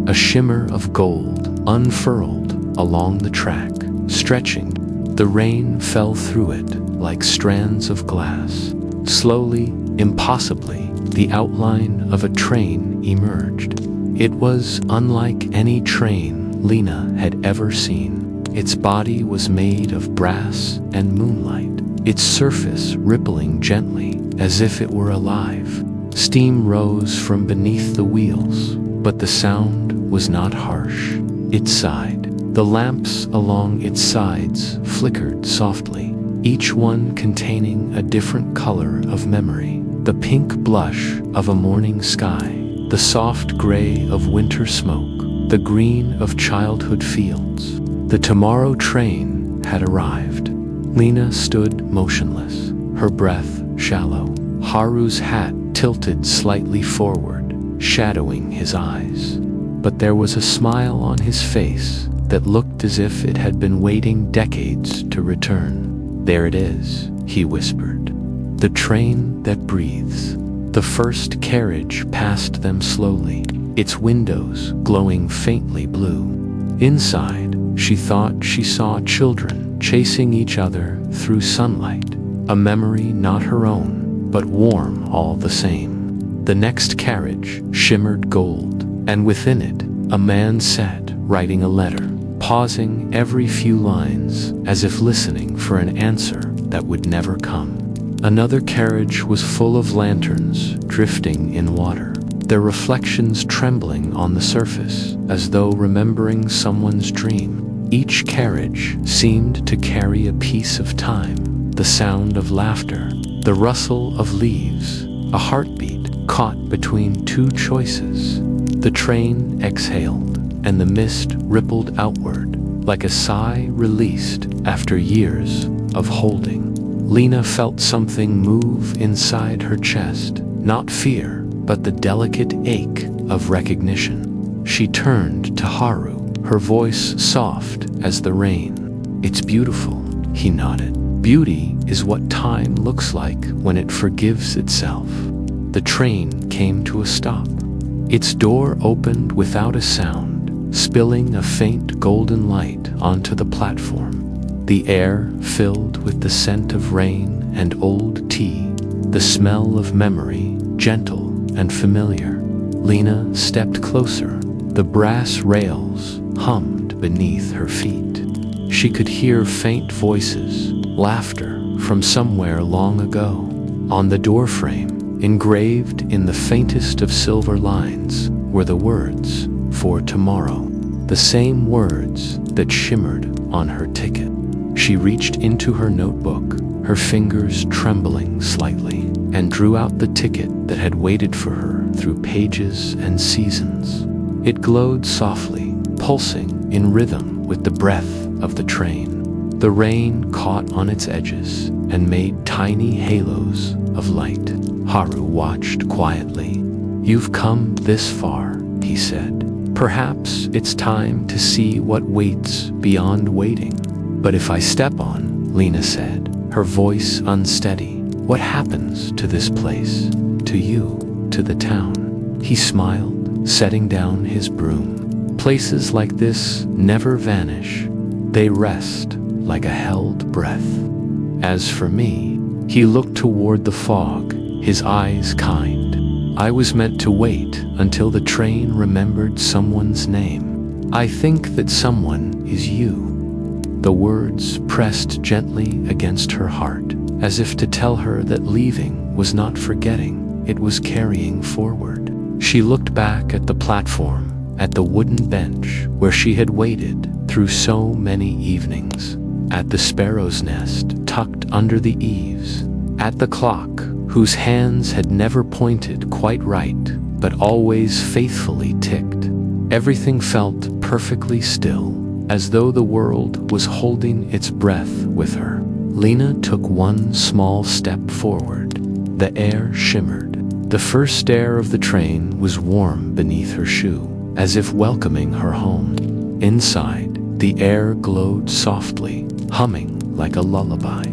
A shimmer of gold unfurled along the track, stretching. The rain fell through it like strands of glass. Slowly, impossibly, the outline of a train emerged. It was unlike any train Lena had ever seen. Its body was made of brass and moonlight, its surface rippling gently as if it were alive. Steam rose from beneath the wheels, but the sound was not harsh. It sighed. The lamps along its sides flickered softly, each one containing a different color of memory. The pink blush of a morning sky, the soft gray of winter smoke, the green of childhood fields. The tomorrow train had arrived. Lena stood motionless, her breath shallow. Haru's hat tilted slightly forward, shadowing his eyes. But there was a smile on his face that looked as if it had been waiting decades to return. "There it is," he whispered. "The train that breathes." The first carriage passed them slowly, its windows glowing faintly blue. Inside, she thought she saw children chasing each other through sunlight, a memory not her own, but warm all the same. The next carriage shimmered gold, and within it, a man sat writing a letter, pausing every few lines as if listening for an answer that would never come. Another carriage was full of lanterns drifting in water, their reflections trembling on the surface as though remembering someone's dream. Each carriage seemed to carry a piece of time, the sound of laughter, the rustle of leaves, a heartbeat caught between two choices. The train exhaled, and the mist rippled outward, like a sigh released after years of holding. Lena felt something move inside her chest, not fear, but the delicate ache of recognition. She turned to Haru, her voice soft as the rain. "It's beautiful," he nodded. "Beauty is what time looks like when it forgives itself." The train came to a stop. Its door opened without a sound, spilling a faint golden light onto the platform. The air filled with the scent of rain and old tea, the smell of memory, gentle and familiar. Lena stepped closer. The brass rails hummed beneath her feet. She could hear faint voices, laughter from somewhere long ago. On the doorframe, engraved in the faintest of silver lines, were the words, "For tomorrow," the same words that shimmered on her ticket. She reached into her notebook, her fingers trembling slightly, and drew out the ticket that had waited for her through pages and seasons. It glowed softly, pulsing in rhythm with the breath of the train. The rain caught on its edges and made tiny halos of light. Haru watched quietly. "You've come this far," he said. "Perhaps it's time to see what waits beyond waiting." "But if I step on," Lena said, her voice unsteady, "what happens to this place, to you, to the town?" He smiled, setting down his broom. "Places like this never vanish. They rest like a held breath. As for me," he looked toward the fog, his eyes kind. "I was meant to wait until the train remembered someone's name. I think that someone is you." The words pressed gently against her heart, as if to tell her that leaving was not forgetting, it was carrying forward. She looked back at the platform, at the wooden bench where she had waited through so many evenings, at the sparrow's nest tucked under the eaves, at the clock whose hands had never pointed quite right, but always faithfully ticked. Everything felt perfectly still, as though the world was holding its breath with her. Lena took one small step forward. The air shimmered. The first air of the train was warm beneath her shoe, as if welcoming her home. Inside, the air glowed softly, humming like a lullaby.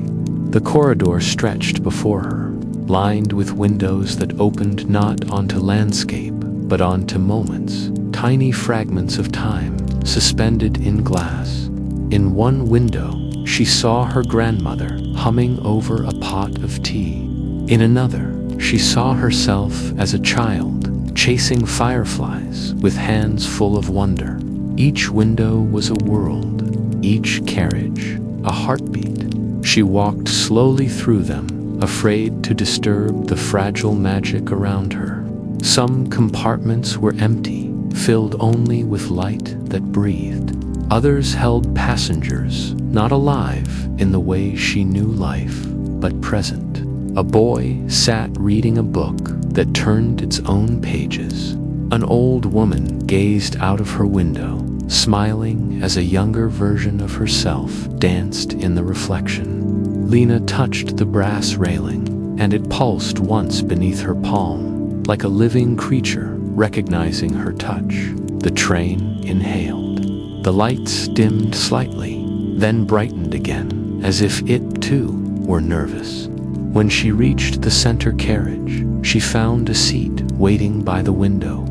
The corridor stretched before her, lined with windows that opened not onto landscape, but onto moments, tiny fragments of time, suspended in glass. In one window, she saw her grandmother humming over a pot of tea. In another, she saw herself as a child, chasing fireflies with hands full of wonder. Each window was a world, each carriage a heartbeat. She walked slowly through them, afraid to disturb the fragile magic around her. Some compartments were empty, filled only with light that breathed. Others held passengers, not alive in the way she knew life, but present. A boy sat reading a book that turned its own pages. An old woman gazed out of her window, smiling as a younger version of herself danced in the reflection. Lena touched the brass railing, and it pulsed once beneath her palm, like a living creature recognizing her touch. The train inhaled. The lights dimmed slightly, then brightened again, as if it, too, were nervous. When she reached the center carriage, she found a seat waiting by the window.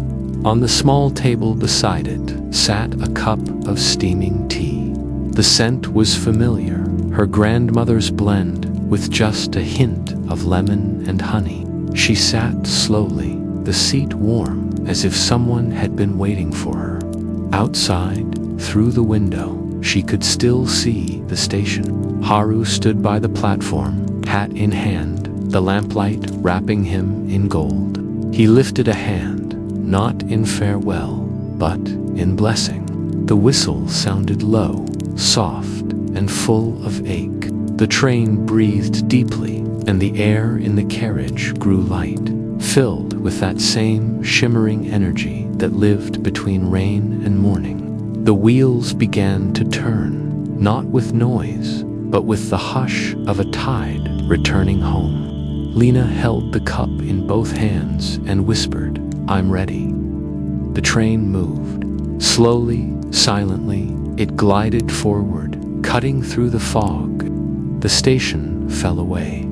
On the small table beside it sat a cup of steaming tea. The scent was familiar, her grandmother's blend with just a hint of lemon and honey. She sat slowly, the seat warm, as if someone had been waiting for her. Outside, through the window, she could still see the station. Haru stood by the platform, hat in hand, the lamplight wrapping him in gold. He lifted a hand, not in farewell, but in blessing. The whistle sounded low, soft, and full of ache. The train breathed deeply, and the air in the carriage grew light, filled with that same shimmering energy that lived between rain and morning. The wheels began to turn, not with noise, but with the hush of a tide returning home. Lena held the cup in both hands and whispered, "I'm ready." The train moved. Slowly, silently, it glided forward, cutting through the fog. The station fell away.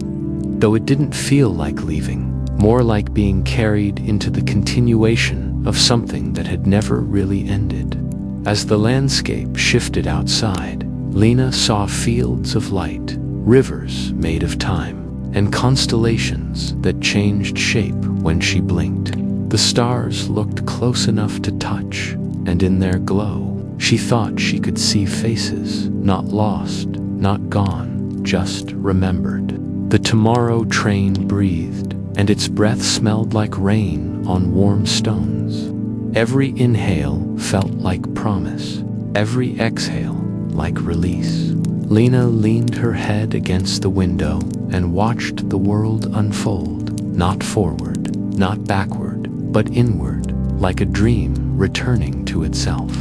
Though it didn't feel like leaving, more like being carried into the continuation of something that had never really ended. As the landscape shifted outside, Lena saw fields of light, rivers made of time, and constellations that changed shape when she blinked. The stars looked close enough to touch, and in their glow, she thought she could see faces, not lost, not gone, just remembered. The tomorrow train breathed, and its breath smelled like rain on warm stones. Every inhale felt like promise, every exhale like release. Lena leaned her head against the window and watched the world unfold, not forward, not backward, but inward, like a dream returning to itself.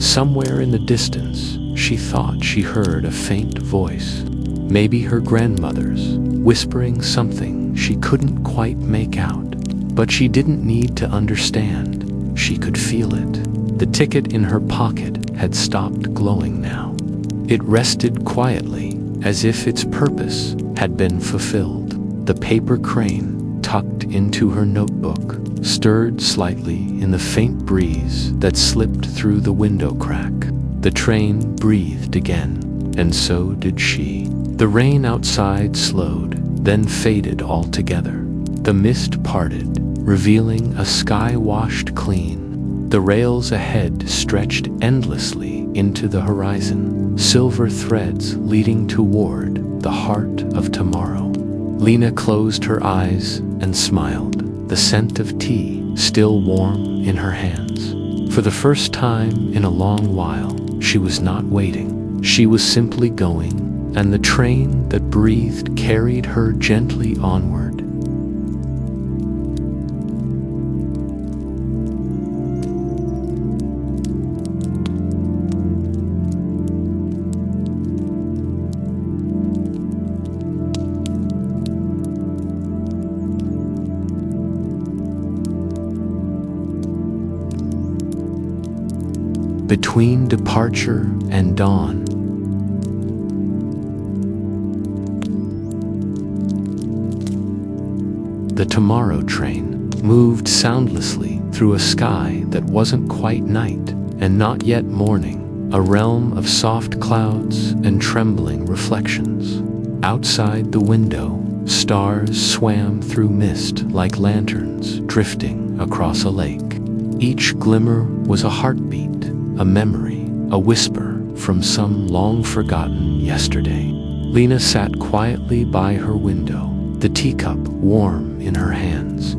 Somewhere in the distance, she thought she heard a faint voice, maybe her grandmother's, whispering something she couldn't quite make out. But she didn't need to understand, she could feel it. The ticket in her pocket had stopped glowing now. It rested quietly, as if its purpose had been fulfilled. The paper crane, tucked into her notebook, stirred slightly in the faint breeze that slipped through the window crack. The train breathed again, and so did she. The rain outside slowed, then faded altogether. The mist parted, revealing a sky washed clean. The rails ahead stretched endlessly into the horizon, silver threads leading toward the heart of tomorrow. Lena closed her eyes and smiled, the scent of tea still warm in her hands. For the first time in a long while, she was not waiting. She was simply going, and the train that breathed carried her gently onward. Between departure and dawn. The tomorrow train moved soundlessly through a sky that wasn't quite night and not yet morning, a realm of soft clouds and trembling reflections. Outside the window, stars swam through mist like lanterns drifting across a lake. Each glimmer was a heartbeat, a memory, a whisper from some long-forgotten yesterday. Lena sat quietly by her window, the teacup warm in her hands.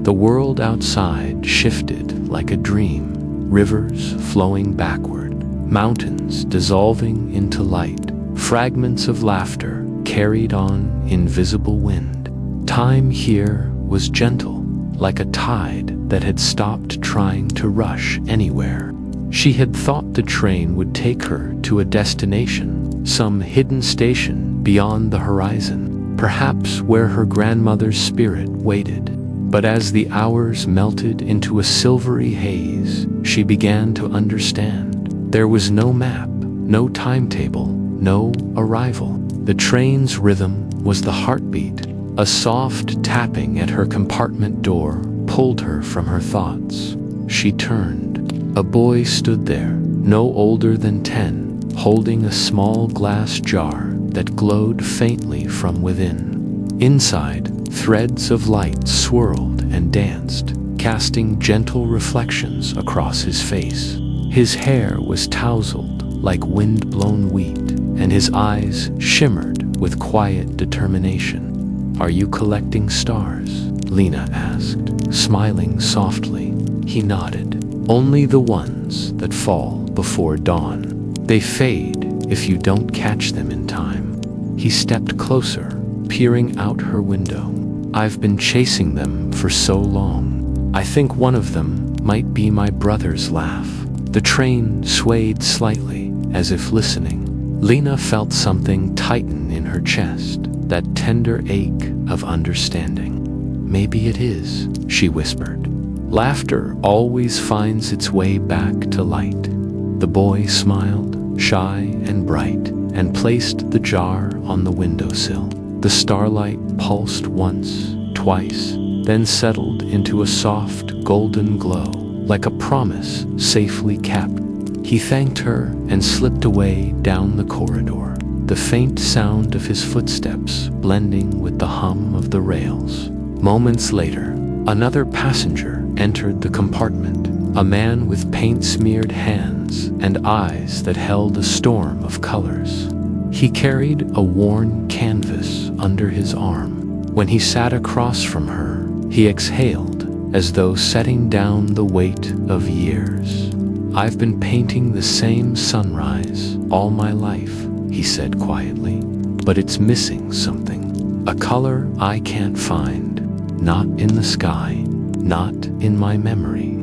The world outside shifted like a dream, rivers flowing backward, mountains dissolving into light, fragments of laughter carried on invisible wind. Time here was gentle, like a tide that had stopped trying to rush anywhere. She had thought the train would take her to a destination, some hidden station beyond the horizon, perhaps where her grandmother's spirit waited. But as the hours melted into a silvery haze, she began to understand. There was no map, no timetable, no arrival. The train's rhythm was the heartbeat. A soft tapping at her compartment door pulled her from her thoughts. She turned. A boy stood there, no older than 10, holding a small glass jar that glowed faintly from within. Inside, threads of light swirled and danced, casting gentle reflections across his face. His hair was tousled like wind-blown wheat, and his eyes shimmered with quiet determination. "Are you collecting stars?" Lena asked, smiling softly. He nodded. "Only the ones that fall before dawn. They fade if you don't catch them in time." He stepped closer, peering out her window. "I've been chasing them for so long. I think one of them might be my brother's laugh." The train swayed slightly, as if listening. Lena felt something tighten in her chest, that tender ache of understanding. "Maybe it is," she whispered. "Laughter always finds its way back to light." The boy smiled, shy and bright, and placed the jar on the windowsill. The starlight pulsed once, twice, then settled into a soft golden glow, like a promise safely kept. He thanked her and slipped away down the corridor, the faint sound of his footsteps blending with the hum of the rails. Moments later, another passenger entered the compartment, a man with paint-smeared hands and eyes that held a storm of colors. He carried a worn canvas under his arm. When he sat across from her, he exhaled, as though setting down the weight of years. "I've been painting the same sunrise all my life," he said quietly, but it's missing something. A color I can't find. Not in the sky, not in my memory.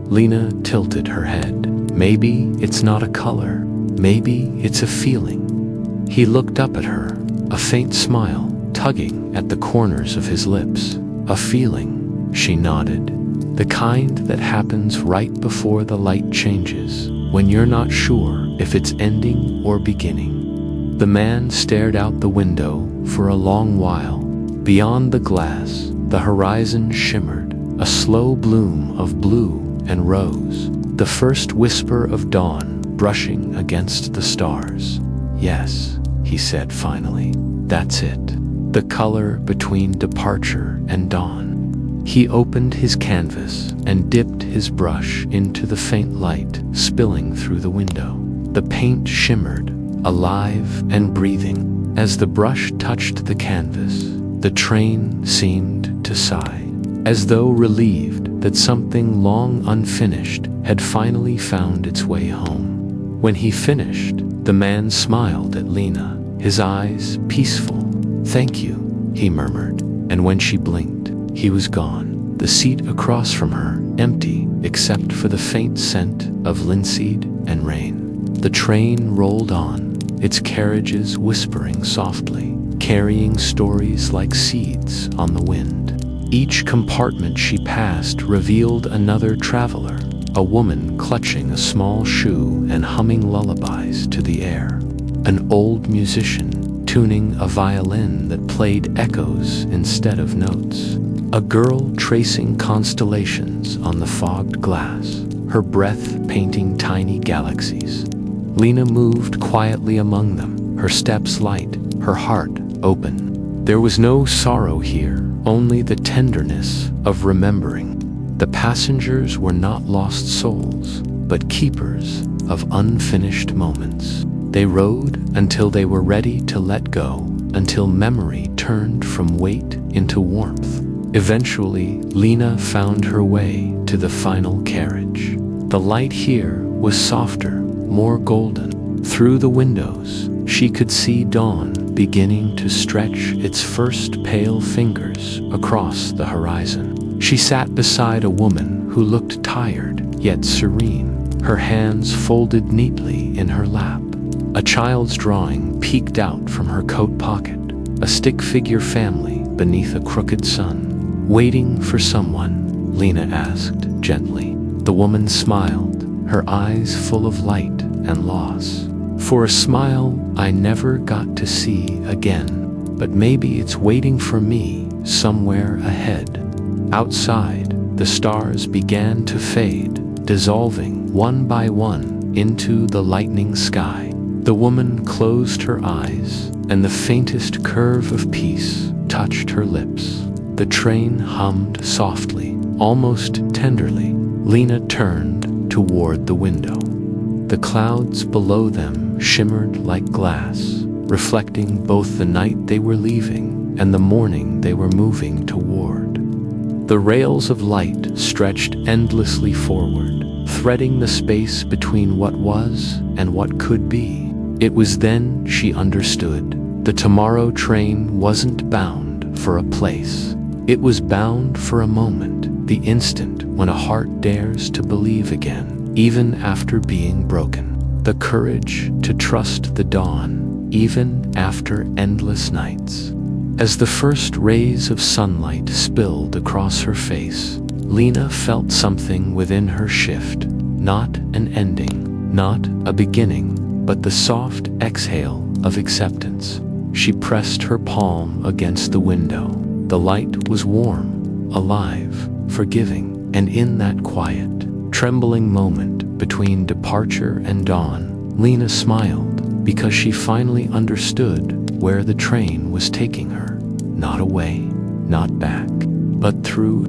Lena tilted her head. Maybe it's not a color. Maybe it's a feeling. He looked up at her, a faint smile tugging at the corners of his lips. A feeling, she nodded. The kind that happens right before the light changes, when you're not sure if it's ending or beginning. The man stared out the window for a long while. Beyond the glass, the horizon shimmered, a slow bloom of blue and rose, the first whisper of dawn brushing against the stars. Yes, he said finally, that's it. The color between departure and dawn. He opened his canvas and dipped his brush into the faint light spilling through the window. The paint shimmered, alive and breathing. As the brush touched the canvas, the train seemed to sigh, as though relieved that something long unfinished had finally found its way home. When he finished, the man smiled at Lena, his eyes peaceful. "Thank you," he murmured, and when she blinked, he was gone, the seat across from her empty except for the faint scent of linseed and rain. The train rolled on, its carriages whispering softly, carrying stories like seeds on the wind. Each compartment she passed revealed another traveler, a woman clutching a small shoe and humming lullabies to the air, an old musician tuning a violin that played echoes instead of notes, a girl tracing constellations on the fogged glass, her breath painting tiny galaxies. Lena moved quietly among them, her steps light, her heart open. There was no sorrow here, only the tenderness of remembering. The passengers were not lost souls, but keepers of unfinished moments. They rode until they were ready to let go, until memory turned from weight into warmth. Eventually, Lena found her way to the final carriage. The light here was softer, more golden. Through the windows, she could see dawn beginning to stretch its first pale fingers across the horizon. She sat beside a woman who looked tired yet serene, her hands folded neatly in her lap. A child's drawing peeked out from her coat pocket, a stick-figure family beneath a crooked sun. "Waiting for someone?" Lena asked gently. The woman smiled, her eyes full of light and loss. "For a smile I never got to see again, but maybe it's waiting for me somewhere ahead." Outside, the stars began to fade, dissolving one by one into the lightening sky. The woman closed her eyes, and the faintest curve of peace touched her lips. The train hummed softly, almost tenderly. Lena turned toward the window. The clouds below them shimmered like glass, reflecting both the night they were leaving and the morning they were moving toward. The rails of light stretched endlessly forward, threading the space between what was and what could be. It was then she understood. The tomorrow train wasn't bound for a place. It was bound for a moment, the instant when a heart dares to believe again, even after being broken. The courage to trust the dawn, even after endless nights. As the first rays of sunlight spilled across her face, Lena felt something within her shift. Not an ending, not a beginning, but the soft exhale of acceptance. She pressed her palm against the window. The light was warm, alive, forgiving, and in that quiet, trembling moment between departure and dawn, Lena smiled because she finally understood where the train was taking her. Not away, not back, but through.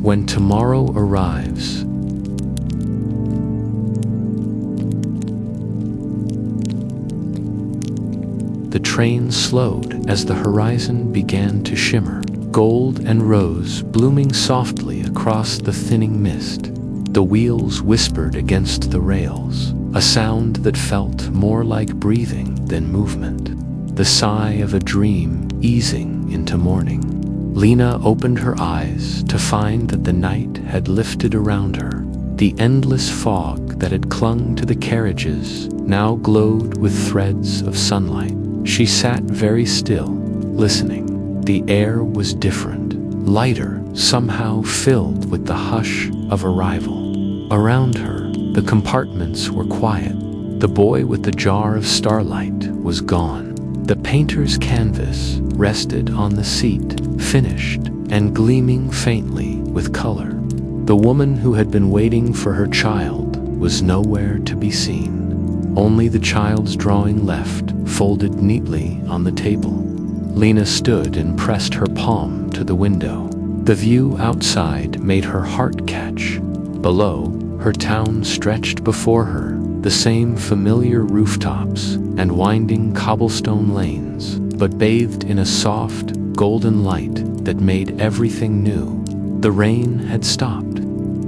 When tomorrow arrives, the train slowed as the horizon began to shimmer, gold and rose blooming softly across the thinning mist. The wheels whispered against the rails, a sound that felt more like breathing than movement, the sigh of a dream easing into morning. Lena opened her eyes to find that the night had lifted around her. The endless fog that had clung to the carriages now glowed with threads of sunlight. She sat very still, listening. The air was different, lighter, somehow filled with the hush of arrival. Around her, the compartments were quiet. The boy with the jar of starlight was gone. The painter's canvas rested on the seat, finished and gleaming faintly with color. The woman who had been waiting for her child was nowhere to be seen. Only the child's drawing left, folded neatly on the table. Lena stood and pressed her palm to the window. The view outside made her heart catch. Below, her town stretched before her, the same familiar rooftops and winding cobblestone lanes, but bathed in a soft, golden light that made everything new. The rain had stopped.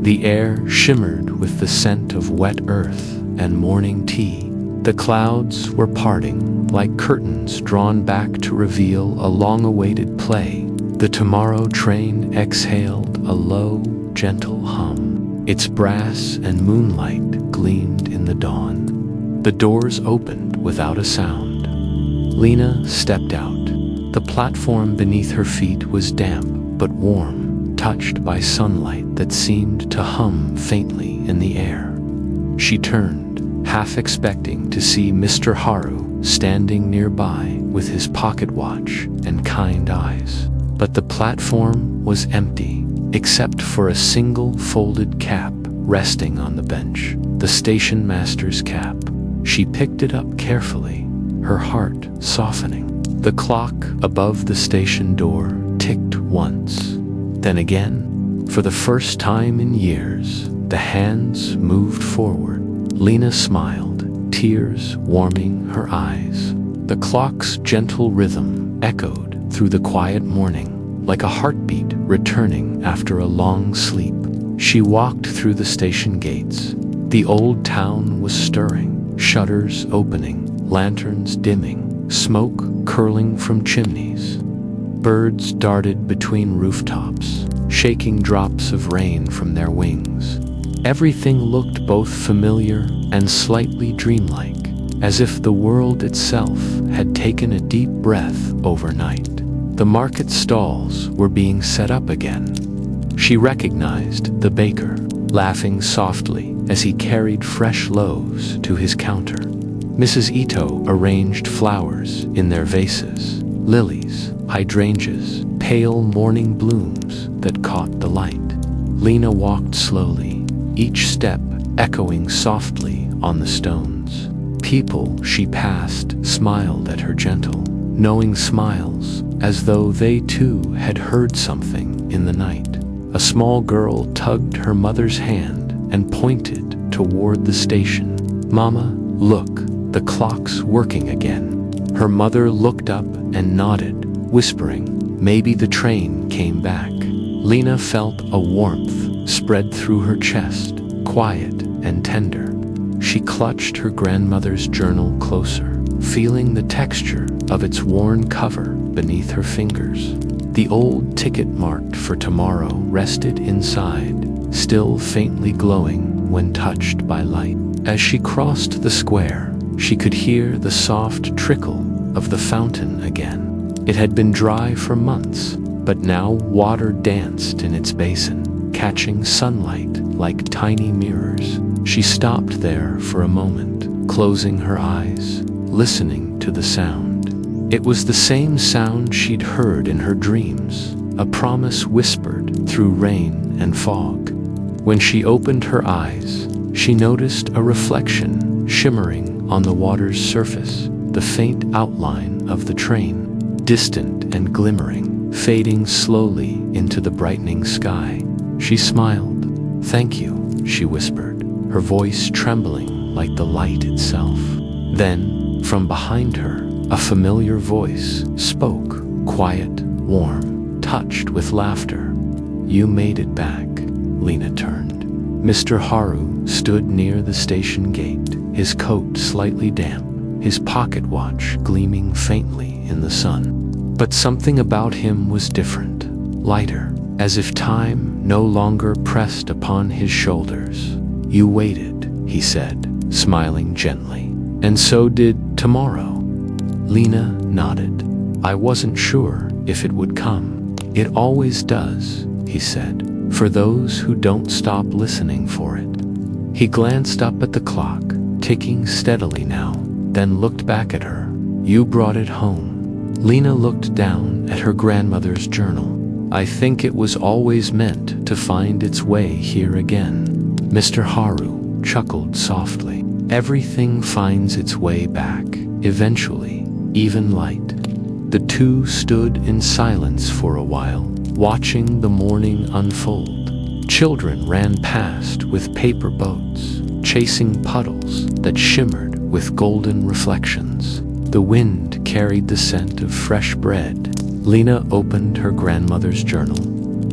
The air shimmered with the scent of wet earth and morning tea. The clouds were parting like curtains drawn back to reveal a long-awaited play. The tomorrow train exhaled a low, gentle hum. Its brass and moonlight gleamed in the dawn. The doors opened without a sound. Lena stepped out. The platform beneath her feet was damp but warm, touched by sunlight that seemed to hum faintly in the air. She turned, half expecting to see Mr. Haru standing nearby with his pocket watch and kind eyes. But the platform was empty, except for a single folded cap resting on the bench, the station master's cap. She picked it up carefully, her heart softening. The clock above the station door ticked once, then again. For the first time in years, the hands moved forward. Lena smiled, tears warming her eyes. The clock's gentle rhythm echoed through the quiet morning, like a heartbeat returning after a long sleep. She walked through the station gates. The old town was stirring, shutters opening, lanterns dimming, smoke curling from chimneys. Birds darted between rooftops, shaking drops of rain from their wings. Everything looked both familiar and slightly dreamlike, as if the world itself had taken a deep breath overnight. The market stalls were being set up again. She recognized the baker, laughing softly as he carried fresh loaves to his counter. Mrs. Ito arranged flowers in their vases, lilies, hydrangeas, pale morning blooms that caught the light. Lena walked slowly, each step echoing softly on the stones. People she passed smiled at her gentle, knowing smiles, as though they too had heard something in the night. A small girl tugged her mother's hand and pointed toward the station. "Mama, look, the clock's working again." Her mother looked up and nodded, whispering, "Maybe the train came back." Lena felt a warmth spread through her chest, quiet and tender. She clutched her grandmother's journal closer, feeling the texture of its worn cover beneath her fingers. The old ticket marked for tomorrow rested inside, still faintly glowing when touched by light. As she crossed the square, she could hear the soft trickle of the fountain again. It had been dry for months, but now water danced in its basin, catching sunlight like tiny mirrors. She stopped there for a moment, closing her eyes, listening to the sound. It was the same sound she'd heard in her dreams, a promise whispered through rain and fog. When she opened her eyes, she noticed a reflection shimmering on the water's surface, the faint outline of the train, distant and glimmering, fading slowly into the brightening sky. She smiled. "Thank you," she whispered, her voice trembling like the light itself. Then, from behind her, A familiar voice spoke, quiet, warm, touched with laughter. "You made it back." Lena turned. Mr. Haru stood near the station gate, his coat slightly damp, his pocket watch gleaming faintly in the sun. But something about him was different, lighter, as if time no longer pressed upon his shoulders. "You waited," he said, smiling gently. "And so did tomorrow." Lena nodded. "I wasn't sure if it would come." "It always does," he said, "for those who don't stop listening for it." He glanced up at the clock, ticking steadily now, then looked back at her. "You brought it home." Lena looked down at her grandmother's journal. "I think it was always meant to find its way here again." Mr. Haru chuckled softly. "Everything finds its way back, eventually, even light." The two stood in silence for a while, watching the morning unfold. Children ran past with paper boats, chasing puddles that shimmered with golden reflections. The wind carried the scent of fresh bread. Lena opened her grandmother's journal.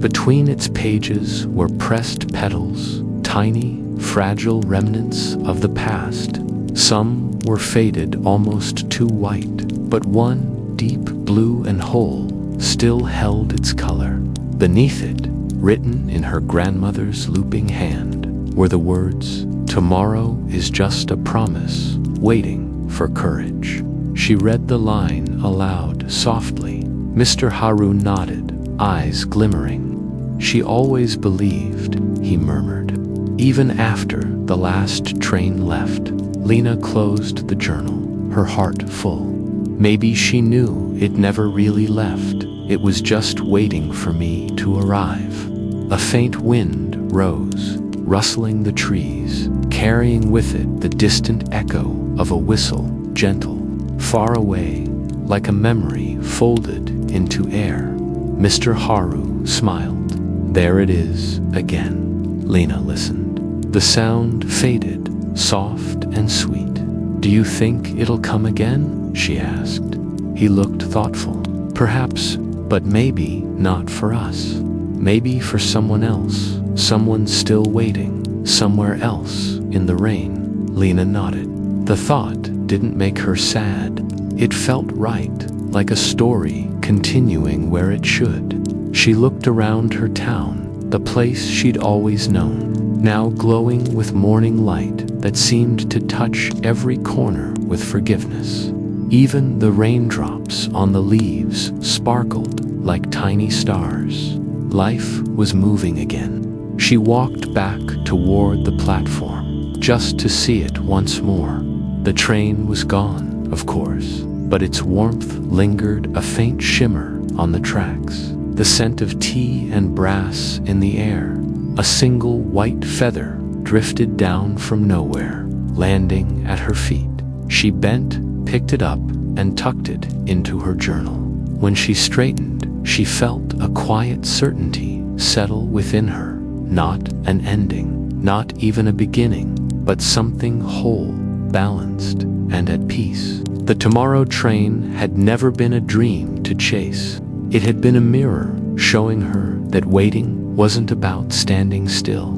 Between its pages were pressed petals, tiny, fragile remnants of the past. Some were faded almost too white, but one, deep blue and whole, still held its color. Beneath it, written in her grandmother's looping hand, were the words, "Tomorrow is just a promise, waiting for courage." She read the line aloud softly. Mr. Haru nodded, eyes glimmering. "She always believed," he murmured. Even after the last train left, Lena closed the journal, her heart full. Maybe she knew it never really left. It was just waiting for me to arrive. A faint wind rose, rustling the trees, carrying with it the distant echo of a whistle, gentle, far away, like a memory folded into air. Mr. Haru smiled. "There it is again." Lena listened. The sound faded, soft and sweet. "Do you think it'll come again?" she asked. He looked thoughtful. "Perhaps, but maybe not for us. Maybe for someone else, someone still waiting, somewhere else in the rain." Lena nodded. The thought didn't make her sad. It felt right, like a story continuing where it should. She looked around her town, the place she'd always known, now glowing with morning light that seemed to touch every corner with forgiveness. Even the raindrops on the leaves sparkled like tiny stars. Life was moving again. She walked back toward the platform, just to see it once more. The train was gone, of course, but its warmth lingered, a faint shimmer on the tracks, the scent of tea and brass in the air. A single white feather drifted down from nowhere, landing at her feet. She bent, picked it up, and tucked it into her journal. When she straightened, she felt a quiet certainty settle within her. Not an ending, not even a beginning, but something whole, balanced, and at peace. The tomorrow train had never been a dream to chase. It had been a mirror showing her that waiting wasn't about standing still.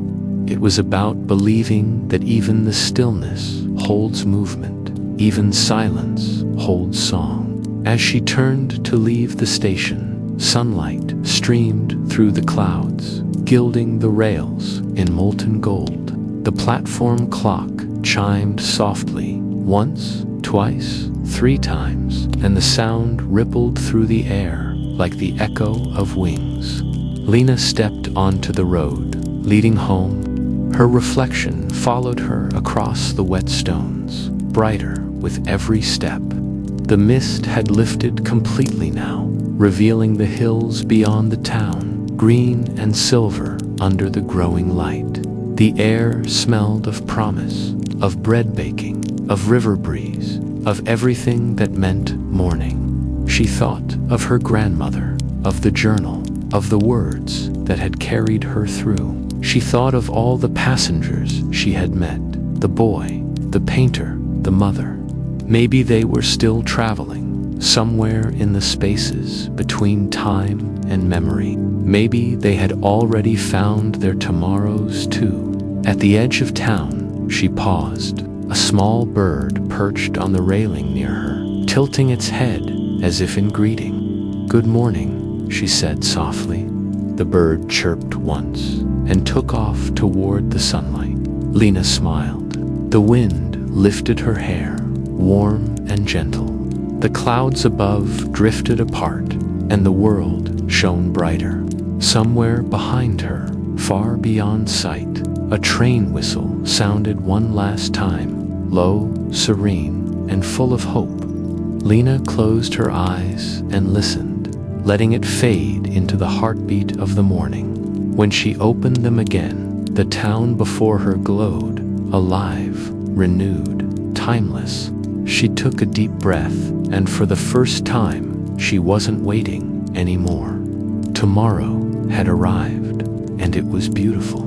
It was about believing that even the stillness holds movement, even silence holds song. As she turned to leave the station, sunlight streamed through the clouds, gilding the rails in molten gold. The platform clock chimed softly, once, twice, 3 times, and the sound rippled through the air like the echo of wings. Lena stepped onto the road, leading home. Her reflection followed her across the wet stones, brighter with every step. The mist had lifted completely now, revealing the hills beyond the town, green and silver under the growing light. The air smelled of promise, of bread baking, of river breeze, of everything that meant morning. She thought of her grandmother, of the journal, of the words that had carried her through. She thought of all the passengers she had met, the boy, the painter, the mother. Maybe they were still traveling, somewhere in the spaces between time and memory. Maybe they had already found their tomorrows too. At the edge of town, she paused. A small bird perched on the railing near her, tilting its head as if in greeting. "Good morning," she said softly. The bird chirped once and took off toward the sunlight. Lena smiled. The wind lifted her hair, warm and gentle. The clouds above drifted apart, and the world shone brighter. Somewhere behind her, far beyond sight, a train whistle sounded one last time, low, serene, and full of hope. Lena closed her eyes and listened, letting it fade into the heartbeat of the morning. When she opened them again, the town before her glowed, alive, renewed, timeless. She took a deep breath, and for the first time, she wasn't waiting anymore. Tomorrow had arrived, and it was beautiful.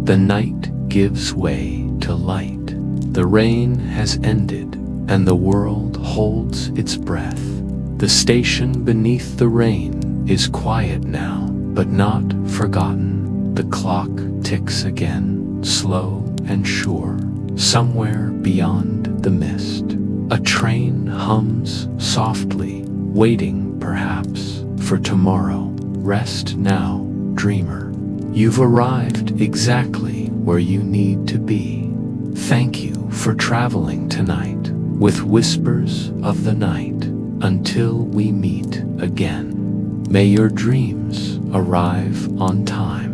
The night gives way to light. The rain has ended, and the world holds its breath. The station beneath the rain is quiet now, but not forgotten. The clock ticks again, slow and sure, somewhere beyond the mist. A train hums softly, waiting perhaps for tomorrow. Rest now, dreamer. You've arrived exactly where you need to be. Thank you for traveling tonight with whispers of the night. Until we meet again, may your dreams arrive on time.